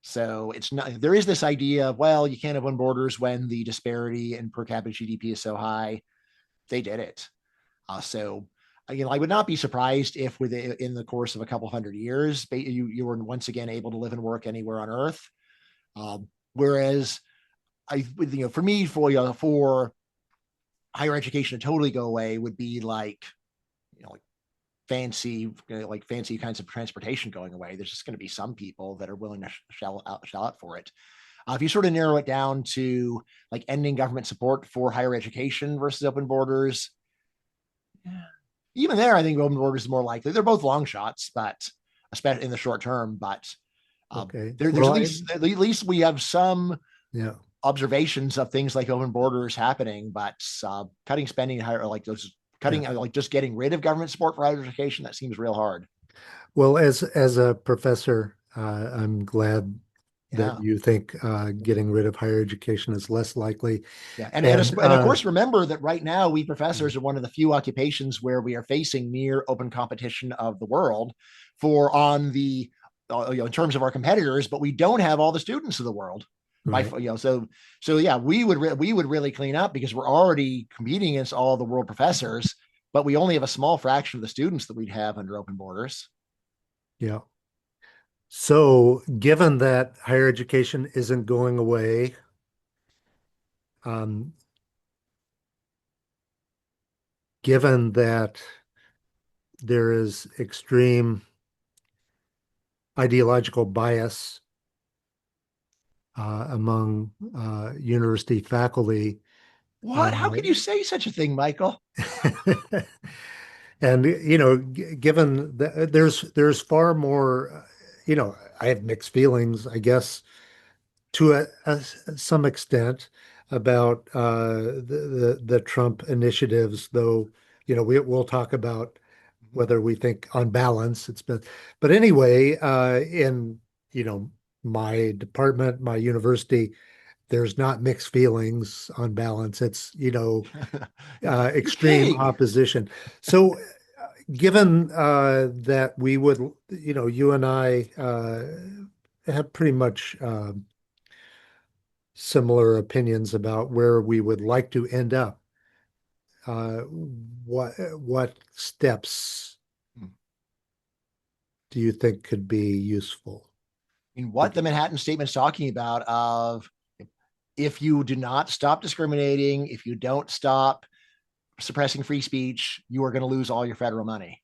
So it's not, there is this idea of, well, you can't have one borders when the disparity in per capita GDP is so high. They did it. So, I would not be surprised if in the course of a couple hundred years, you were once again able to live and work anywhere on Earth. Whereas for me, for higher education to totally go away would be like fancy kinds of transportation going away. There's just going to be some people that are willing to shell out for it. If you sort of narrow it down to like ending government support for higher education versus open borders, even there, I think open borders is more likely. They're both long shots, but especially in the short term. But Okay. there's Well, at least we have some yeah. observations of things like open borders happening, but cutting spending higher, like those Yeah. cutting, like just getting rid of government support for higher education, that seems real hard. Well, as a professor, I'm glad that Yeah. you think getting rid of higher education is less likely. Yeah, And and of course, remember that right now we professors are one of the few occupations where we are facing near open competition of the world for on the in terms of our competitors, but we don't have all the students of the world. By right. so yeah, we would really clean up because we're already competing against all the world professors, but we only have a small fraction of the students that we'd have under open borders. Yeah. So, given that higher education isn't going away, um, given that there is extreme ideological bias among university faculty, What? How uh, could you say such a thing, Michael? and given that there's far more, I have mixed feelings, I guess, to some extent about the Trump initiatives, though, we'll talk about whether we think on balance it's been. But anyway, in my department, my university, there's not mixed feelings on balance. It's You're extreme kidding. opposition. So, given that we would, you and I have pretty much similar opinions about where we would like to end up. Uh, what steps do you think could be useful? I mean, what the Manhattan Statement's talking about of if you do not stop discriminating, if you don't stop suppressing free speech, you are going to lose all your federal money.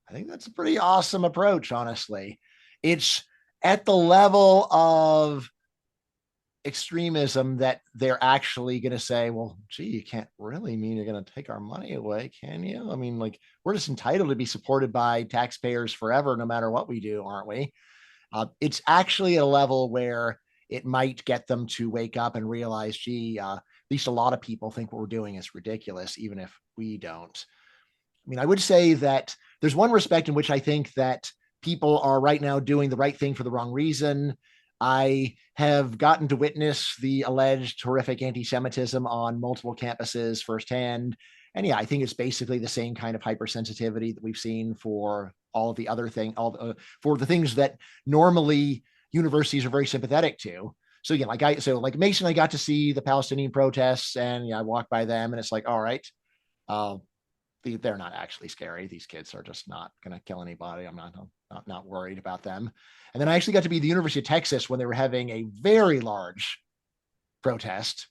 I think that's a pretty awesome approach, honestly. It's at the level of extremism that they're actually going to say, well, gee, you can't really mean you're going to take our money away, can you? I mean, like, we're just entitled to be supported by taxpayers forever, no matter what we do, aren't we? It's actually at a level where it might get them to wake up and realize, gee, at least a lot of people think what we're doing is ridiculous, even if we don't. I mean, I would say that there's one respect in which I think that people are right now doing the right thing for the wrong reason. I have gotten to witness the alleged horrific anti Semitism on multiple campuses firsthand. And yeah, I think it's basically the same kind of hypersensitivity that we've seen for all of the other thing, for the things that normally universities are very sympathetic to. So yeah, like Mason, I got to see the Palestinian protests, and yeah, I walked by them, and it's like, all right, uh, they're not actually scary. These kids are just not going to kill anybody. I'm not worried about them. And then I actually got to be at the University of Texas when they were having a very large protest,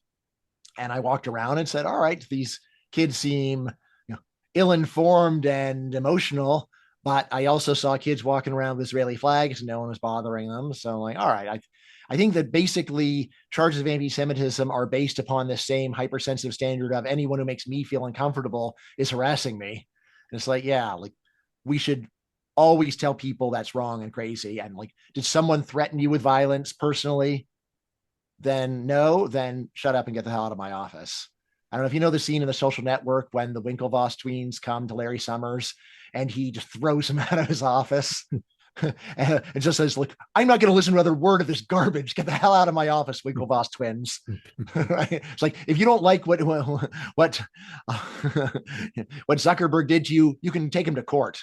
and I walked around and said, "All right, these kids seem ill-informed and emotional." But I also saw kids walking around with Israeli flags and no one was bothering them. So I'm like, all right, I think that basically charges of anti-Semitism are based upon the same hypersensitive standard of anyone who makes me feel uncomfortable is harassing me. And it's like, yeah, like we should always tell people that's wrong and crazy. And like, did someone threaten you with violence personally? Then no, then shut up and get the hell out of my office. I don't know if you know the scene in The Social Network when the Winklevoss tweens come to Larry Summers and he just throws him out of his office and just says, "Look, I'm not going to listen to another word of this garbage. Get the hell out of my office, Winklevoss twins." Right? It's like if you don't like what what Zuckerberg did to you, you can take him to court.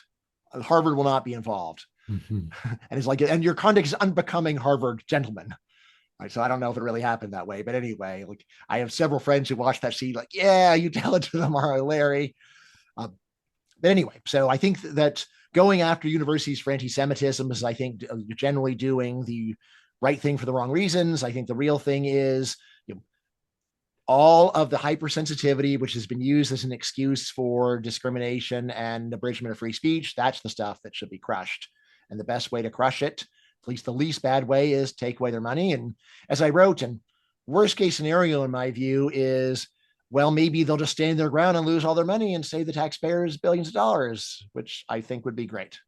Harvard will not be involved. And it's like, and your conduct is unbecoming Harvard gentlemen. Right, so I don't know if it really happened that way, but anyway, like I have several friends who watched that scene, like, yeah, you tell it to them, Larry. But anyway, so I think that going after universities for anti-Semitism is, I think, generally doing the right thing for the wrong reasons. I think the real thing is all of the hypersensitivity, which has been used as an excuse for discrimination and abridgment of free speech. That's the stuff that should be crushed. And the best way to crush it, at least the least bad way, is take away their money. And as I wrote, and worst case scenario, in my view, is well, maybe they'll just stand their ground and lose all their money and save the taxpayers billions of dollars, which I think would be great.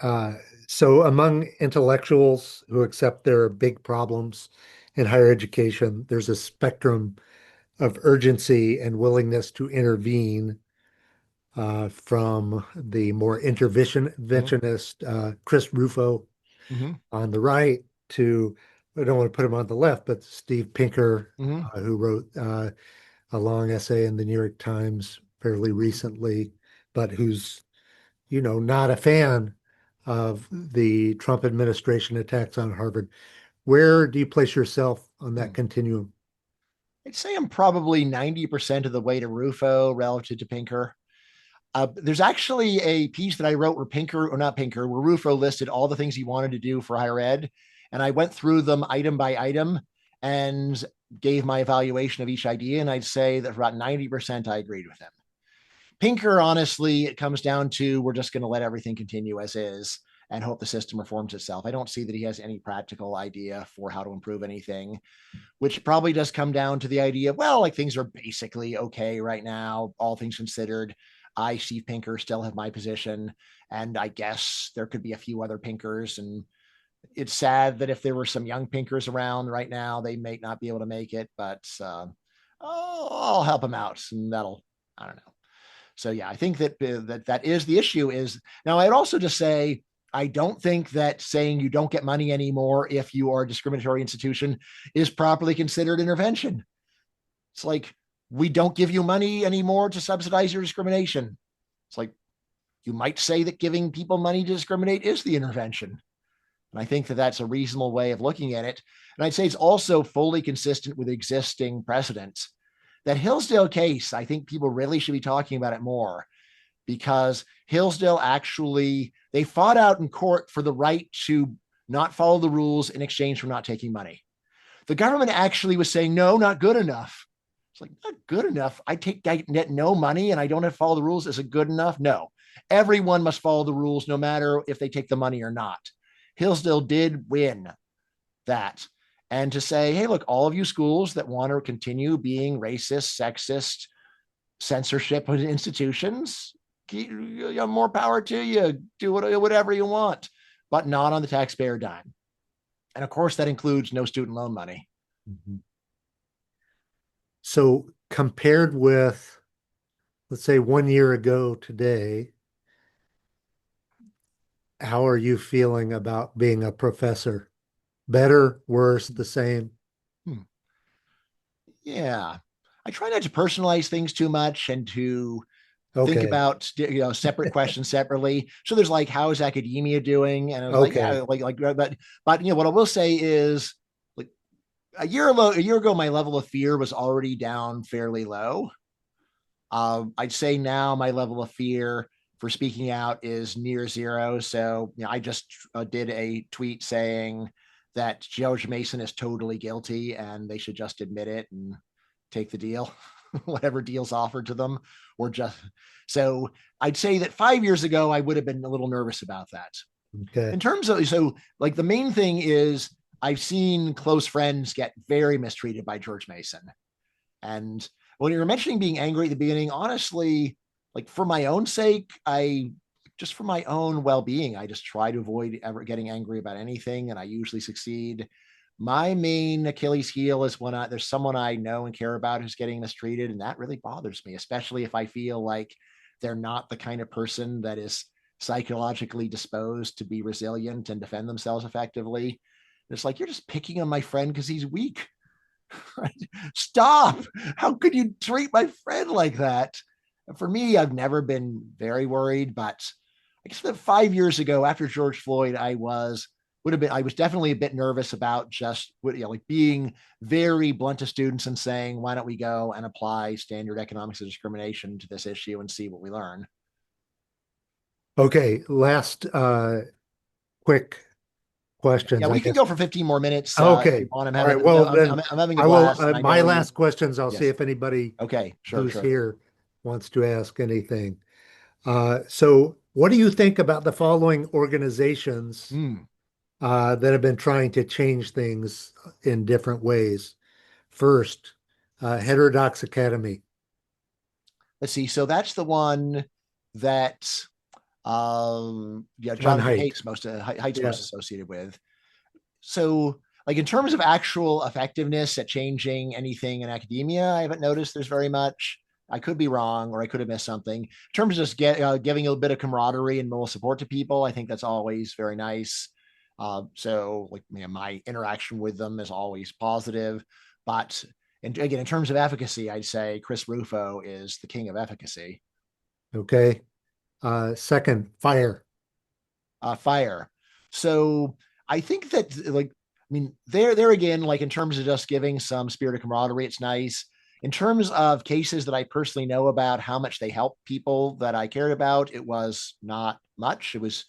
Uh, so among intellectuals who accept there are big problems in higher education, there's a spectrum of urgency and willingness to intervene from the more Mm-hmm. interventionist Chris Rufo Mm-hmm. on the right to, I don't want to put him on the left, but Steve Pinker, Mm-hmm. who wrote a long essay in the New York Times fairly recently, but who's, not a fan of the Trump administration attacks on Harvard. Where do you place yourself on that Mm-hmm. continuum? I'd say I'm probably 90% of the way to Rufo relative to Pinker. There's actually a piece that I wrote where Pinker, or not Pinker, where Rufo listed all the things he wanted to do for higher ed. And I went through them item by item and gave my evaluation of each idea. And I'd say that for about 90%, I agreed with him. Pinker, honestly, it comes down to we're just going to let everything continue as is and hope the system reforms itself. I don't see that he has any practical idea for how to improve anything, which probably does come down to the idea of, well, like things are basically okay right now, all things considered. I, Steve Pinker, still have my position. And I guess there could be a few other Pinkers. And it's sad that if there were some young Pinkers around right now, they may not be able to make it, but I'll help them out. And that'll, I don't know. So yeah, I think that is the issue. Is now I'd also just say I don't think that saying you don't get money anymore if you are a discriminatory institution is properly considered intervention. It's like we don't give you money anymore to subsidize your discrimination. It's like you might say that giving people money to discriminate is the intervention. And I think that that's a reasonable way of looking at it. And I'd say it's also fully consistent with existing precedents. That Hillsdale case, I think people really should be talking about it more because Hillsdale actually, they fought out in court for the right to not follow the rules in exchange for not taking money. The government actually was saying, no, not good enough. It's like, not good enough. I get no money and I don't have to follow the rules. Is it good enough? No. Everyone must follow the rules no matter if they take the money or not. Hillsdale did win that. And to say, hey, look, all of you schools that want to continue being racist, sexist, censorship institutions, more power to you. Do whatever you want, but not on the taxpayer dime. And of course, that includes no student loan money. Mhm. So compared with, let's say, 1 year ago today, how are you feeling about being a professor? Better, worse, the same? Hmm. Yeah. I try not to personalize things too much and to think Okay. about separate questions separately. So there's like, how is academia doing? And I was like, Okay. yeah, but what I will say is like a year ago, my level of fear was already down fairly low. I'd say now my level of fear for speaking out is near zero. So I just did a tweet saying that George Mason is totally guilty and they should just admit it and take the deal, whatever deal's offered to them, or just so I'd say that 5 years ago I would have been a little nervous about that. Okay. In terms of like the main thing is I've seen close friends get very mistreated by George Mason. And when you were mentioning being angry at the beginning, honestly, like for my own sake, I just for my own well-being, I just try to avoid ever getting angry about anything, and I usually succeed. My main Achilles heel is when there's someone I know and care about who's getting mistreated, and that really bothers me, especially if I feel like they're not the kind of person that is psychologically disposed to be resilient and defend themselves effectively. It's like you're just picking on my friend because he's weak. Right? Stop. How could you treat my friend like that? For me, I've never been very worried, but I guess that 5 years ago after George Floyd, I was definitely a bit nervous about just like being very blunt to students and saying, why don't we go and apply standard economics of discrimination to this issue and see what we learn? Okay. Last quick Yeah, questions, I we can guess. go for 15 more minutes if you Okay. want. All right. Well, then I'm having a I will, blast, and I my know you. last questions, I'll see Yes. if anybody Okay. Sure. who's Sure. here wants to ask anything. So what do you think about the following organizations Hmm. that have been trying to change things in different ways. First, Heterodox Academy Let's see. So that's the one that yeah, on Jonathan height. Haidt's Yeah. most associated with. So like in terms of actual effectiveness at changing anything in academia, I haven't noticed there's very much. I could be wrong, or I could have missed something. In terms of just giving a bit of camaraderie and moral support to people, I think that's always very nice. So, like, you know, my interaction with them is always positive. But again, in terms of efficacy, I'd say Chris Rufo is the king of efficacy. Okay. Second, fire. Fire. So I think that like I mean there again, like in terms of just giving some spirit of camaraderie, it's nice. In terms of cases that I personally know about, how much they help people that I cared about, it was not much. It was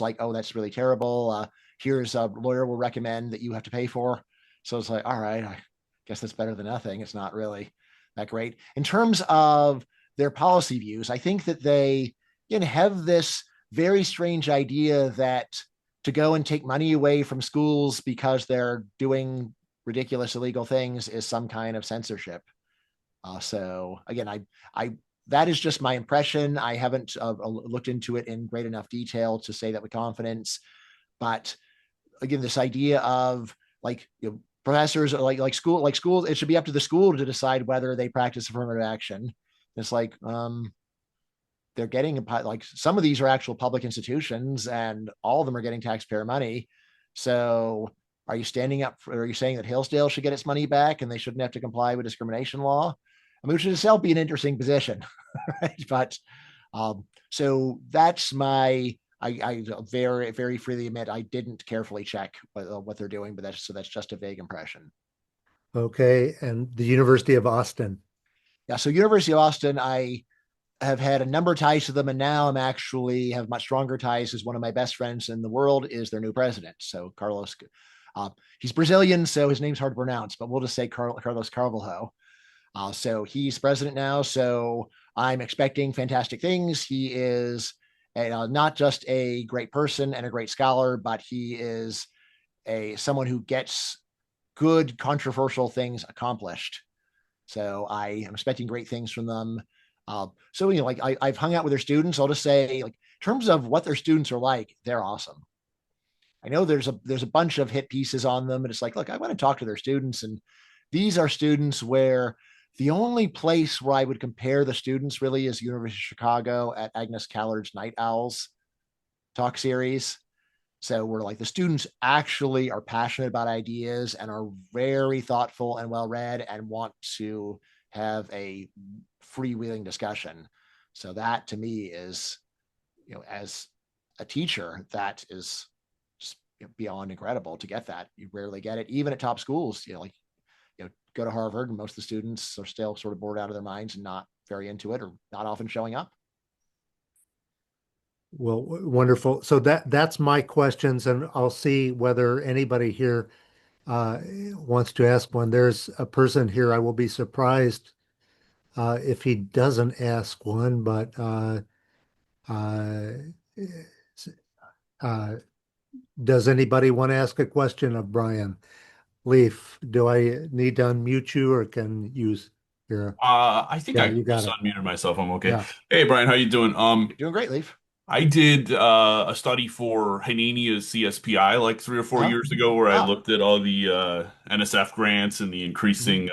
like, oh, that's really terrible. Here's a lawyer will recommend that you have to pay for. So it's like, all right, I guess that's better than nothing. It's not really that great. In terms of their policy views, I think that they have this very strange idea that to go and take money away from schools because they're doing ridiculous illegal things is some kind of censorship. So again, I that is just my impression. I haven't looked into it in great enough detail to say that with confidence. But again, this idea of like professors are like schools, it should be up to the school to decide whether they practice affirmative action. It's like they're getting like some of these are actual public institutions and all of them are getting taxpayer money. So are you standing up for, are you saying that Hillsdale should get its money back and they shouldn't have to comply with discrimination law? I mean, which would itself be an interesting position, right? But so that's I very, very freely admit I didn't carefully check what they're doing, but that's just a vague impression. Okay. And the University of Austin. Yeah. So University of Austin, I have had a number of ties to them, and now I'm actually have much stronger ties. As one of my best friends in the world is their new president. So Carlos, uh, he's Brazilian, so his name's hard to pronounce, but we'll just say Carlos Carvalho. So he's president now. So I'm expecting fantastic things. He is not just a great person and a great scholar, but he is a someone who gets good controversial things accomplished. So I am expecting great things from them. So like I've hung out with their students. I'll just say, like, in terms of what their students are like, they're awesome. I know there's a bunch of hit pieces on them, and it's like, look, I want to talk to their students, and these are students where the only place where I would compare the students really is University of Chicago at Agnes Callard's Night Owls talk series. So we're like the students actually are passionate about ideas and are very thoughtful and well read and want to have a freewheeling discussion. So that to me is, as a teacher, that is just beyond incredible to get that. You rarely get it, even at top schools. Like go to Harvard, and most of the students are still sort of bored out of their minds and not very into it or not often showing up. Well, wonderful. So that's my questions, and I'll see whether anybody here wants to ask one. There's a person here. I will be surprised if he doesn't ask one, but uh, uh, does anybody want to ask a question of Brian? Leaf, do I need to unmute you or can you here? I think Yeah, I you got just it. unmuted myself. I'm okay. Yeah. Hey, Brian, how you doing? Doing great, Leaf. I did a study for Hanania's CSPI like 3 or 4 years ago, where I Oh. looked at all the NSF grants and the Mm-hmm. increasing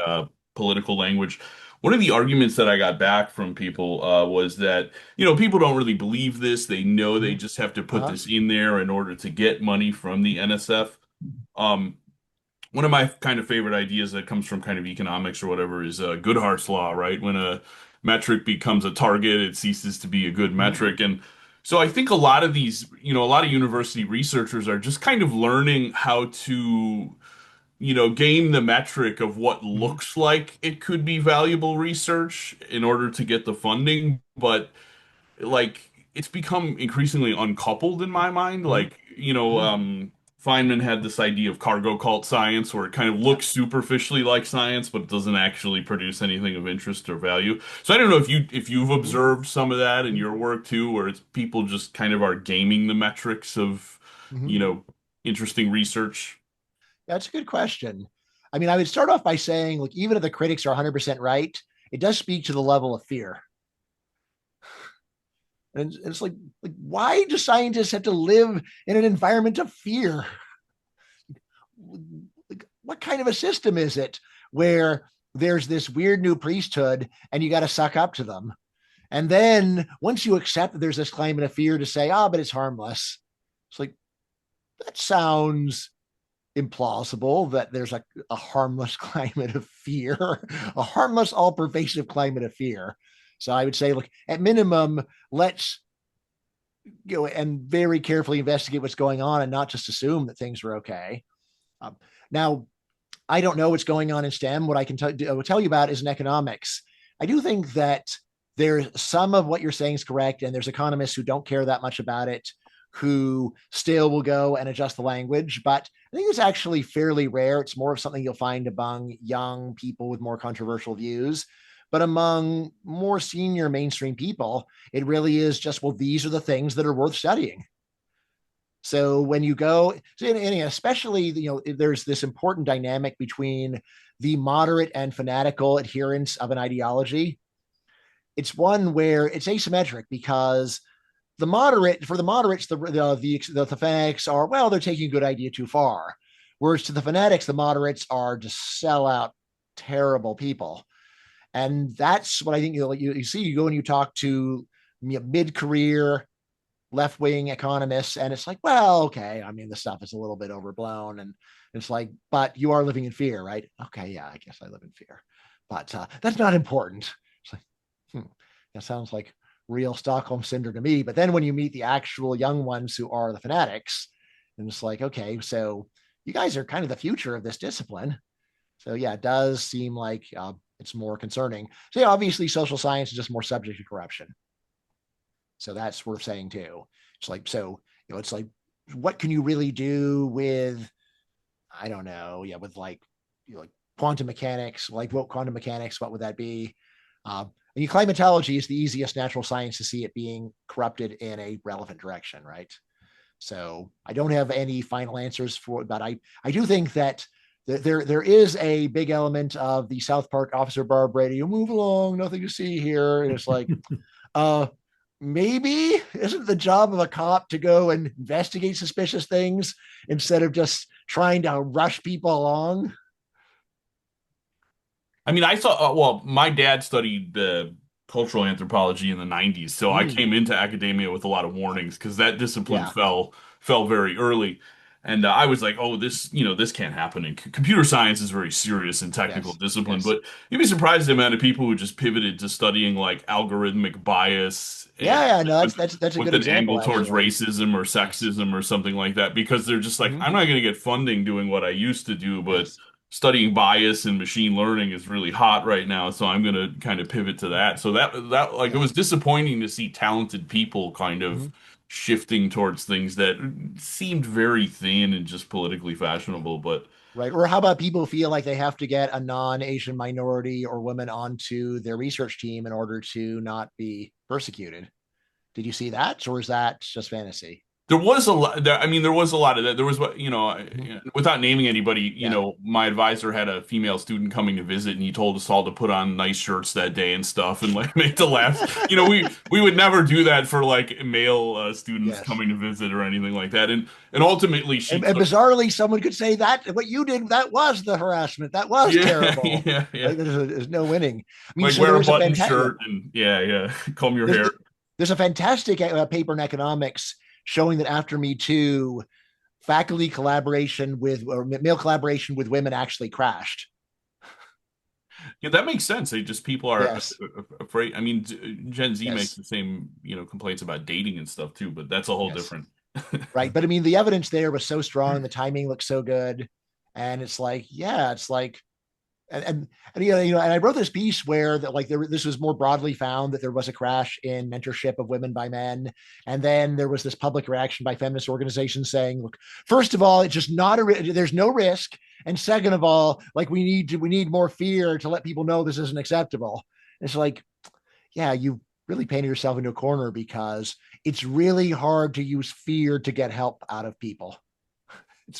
political language. One of the arguments that I got back from people was that, people don't really believe this. They know they Mm-hmm. just have to put Uh-huh. this in there in order to get money from the NSF. Um, One of my kind of favorite ideas that comes from kind of economics or whatever is Goodhart's law, right? When a metric becomes a target, it ceases to be a good Mm-hmm. metric. And so I think a lot of these, a lot of university researchers are just kind of learning how to, game the metric of what Mm-hmm. looks like it could be valuable research in order to get the funding. But like it's become increasingly uncoupled in my mind. Like, Mm-hmm. Feynman had this idea of cargo cult science where it kind of Yep. looks superficially like science, but doesn't actually produce anything of interest or value. So I don't know if you've Mm-hmm. observed some of that in your work too, where it's people just kind of are gaming the metrics of, Mm-hmm. you know, interesting research? That's a good question. I mean, I would start off by saying, look, even if the critics are 100% right, it does speak to the level of fear. And it's like, why do scientists have to live in an environment of fear? Like, what kind of a system is it where there's this weird new priesthood and you got to suck up to them? And then once you accept that there's this climate of fear to say, but it's harmless, it's like, that sounds implausible that there's a harmless climate of fear, a harmless, all pervasive climate of fear. So I would say, look, at minimum, let's go and very carefully investigate what's going on and not just assume that things are okay. Um, Now, I don't know what's going on in STEM. What I can tell you about is in economics. I do think that there's some of what you're saying is correct, and there's economists who don't care that much about it, who still will go and adjust the language. But I think it's actually fairly rare. It's more of something you'll find among young people with more controversial views. But among more senior mainstream people, it really is just, well, these are the things that are worth studying. So when you go, and especially, there's this important dynamic between the moderate and fanatical adherents of an ideology. It's one where it's asymmetric because for the moderates, the fanatics are, well, they're taking a good idea too far. Whereas to the fanatics, the moderates are just sellout, terrible people. And that's what I think you see. You go and you talk to mid-career left-wing economists, and it's like, well, okay, I mean, the stuff is a little bit overblown, and it's like, but you are living in fear, right? Okay, yeah, I guess I live in fear, but that's not important. It's like, that sounds like real Stockholm syndrome to me. But then when you meet the actual young ones who are the fanatics, and it's like, okay, so you guys are kind of the future of this discipline. So yeah, it does seem like it's more concerning. So yeah, obviously social science is just more subject to corruption. So that's worth saying too. It's like, so, it's like, what can you really do with, I don't know, yeah, with like, like quantum mechanics, like what quantum mechanics, what would that be? And climatology is the easiest natural science to see it being corrupted in a relevant direction, right? So I don't have any final answers for it, but I do think that there is a big element of the South Park Officer Barb Brady. You move along, nothing to see here. And it's like, uh, maybe isn't the job of a cop to go and investigate suspicious things instead of just trying to rush people along? I mean, I saw, well, my dad studied cultural anthropology in the 90s, so I Mm, came into academia with a lot of warnings because that discipline yeah. fell very early. And I was like, oh, this can't happen. And computer science is very serious and technical Yes. discipline, Yes. but you'd be surprised the amount of people who just pivoted to studying like algorithmic bias and Yeah. Yeah. No, with, that's a with good an angle example, towards actually. racism or Yes. sexism or something like that because they're just like, Mm-hmm. I'm not going to get funding doing what I used to do, but Yes. studying bias and machine learning is really hot right now, so I'm gonna kind of pivot to that. So that like it Yeah. was disappointing to see talented people kind of Mm-hmm. shifting towards things that seemed very thin and just politically fashionable, but Right. Or how about people feel like they have to get a non-Asian minority or woman onto their research team in order to not be persecuted? Did you see that, or is that just fantasy? there was a lot there, I mean there was a lot of that. There was what, Mhm. without naming anybody, Yeah. my advisor had a female student coming to visit and he told us all to put on nice shirts that day and stuff and like make the laughs. We would never do that for like male students Yes. coming to visit or anything like that. And ultimately she And took bizarrely, someone could say that what you did, that was the harassment. That was yeah, terrible. yeah. Like there's no winning. I mean, Like so wear there a is a button fantastic, shirt and yeah, comb your there's, hair. there's a fantastic paper in economics showing that after Me Too, faculty collaboration with, or male collaboration with women actually crashed. Yeah, that makes sense. They just people are Yes. afraid. I mean, Gen Z makes Yes. the same, complaints about dating and stuff too, but that's a whole Yes. different. Right. But I mean, the evidence there was so strong. The timing looked so good. And it's like, yeah, it's like, and I wrote this piece where that like this was more broadly found that there was a crash in mentorship of women by men, and then there was this public reaction by feminist organizations saying, look, first of all, it's just not there's no risk, and second of all, like we need more fear to let people know this isn't acceptable. And it's like, yeah, you really painted yourself into a corner because it's really hard to use fear to get help out of people.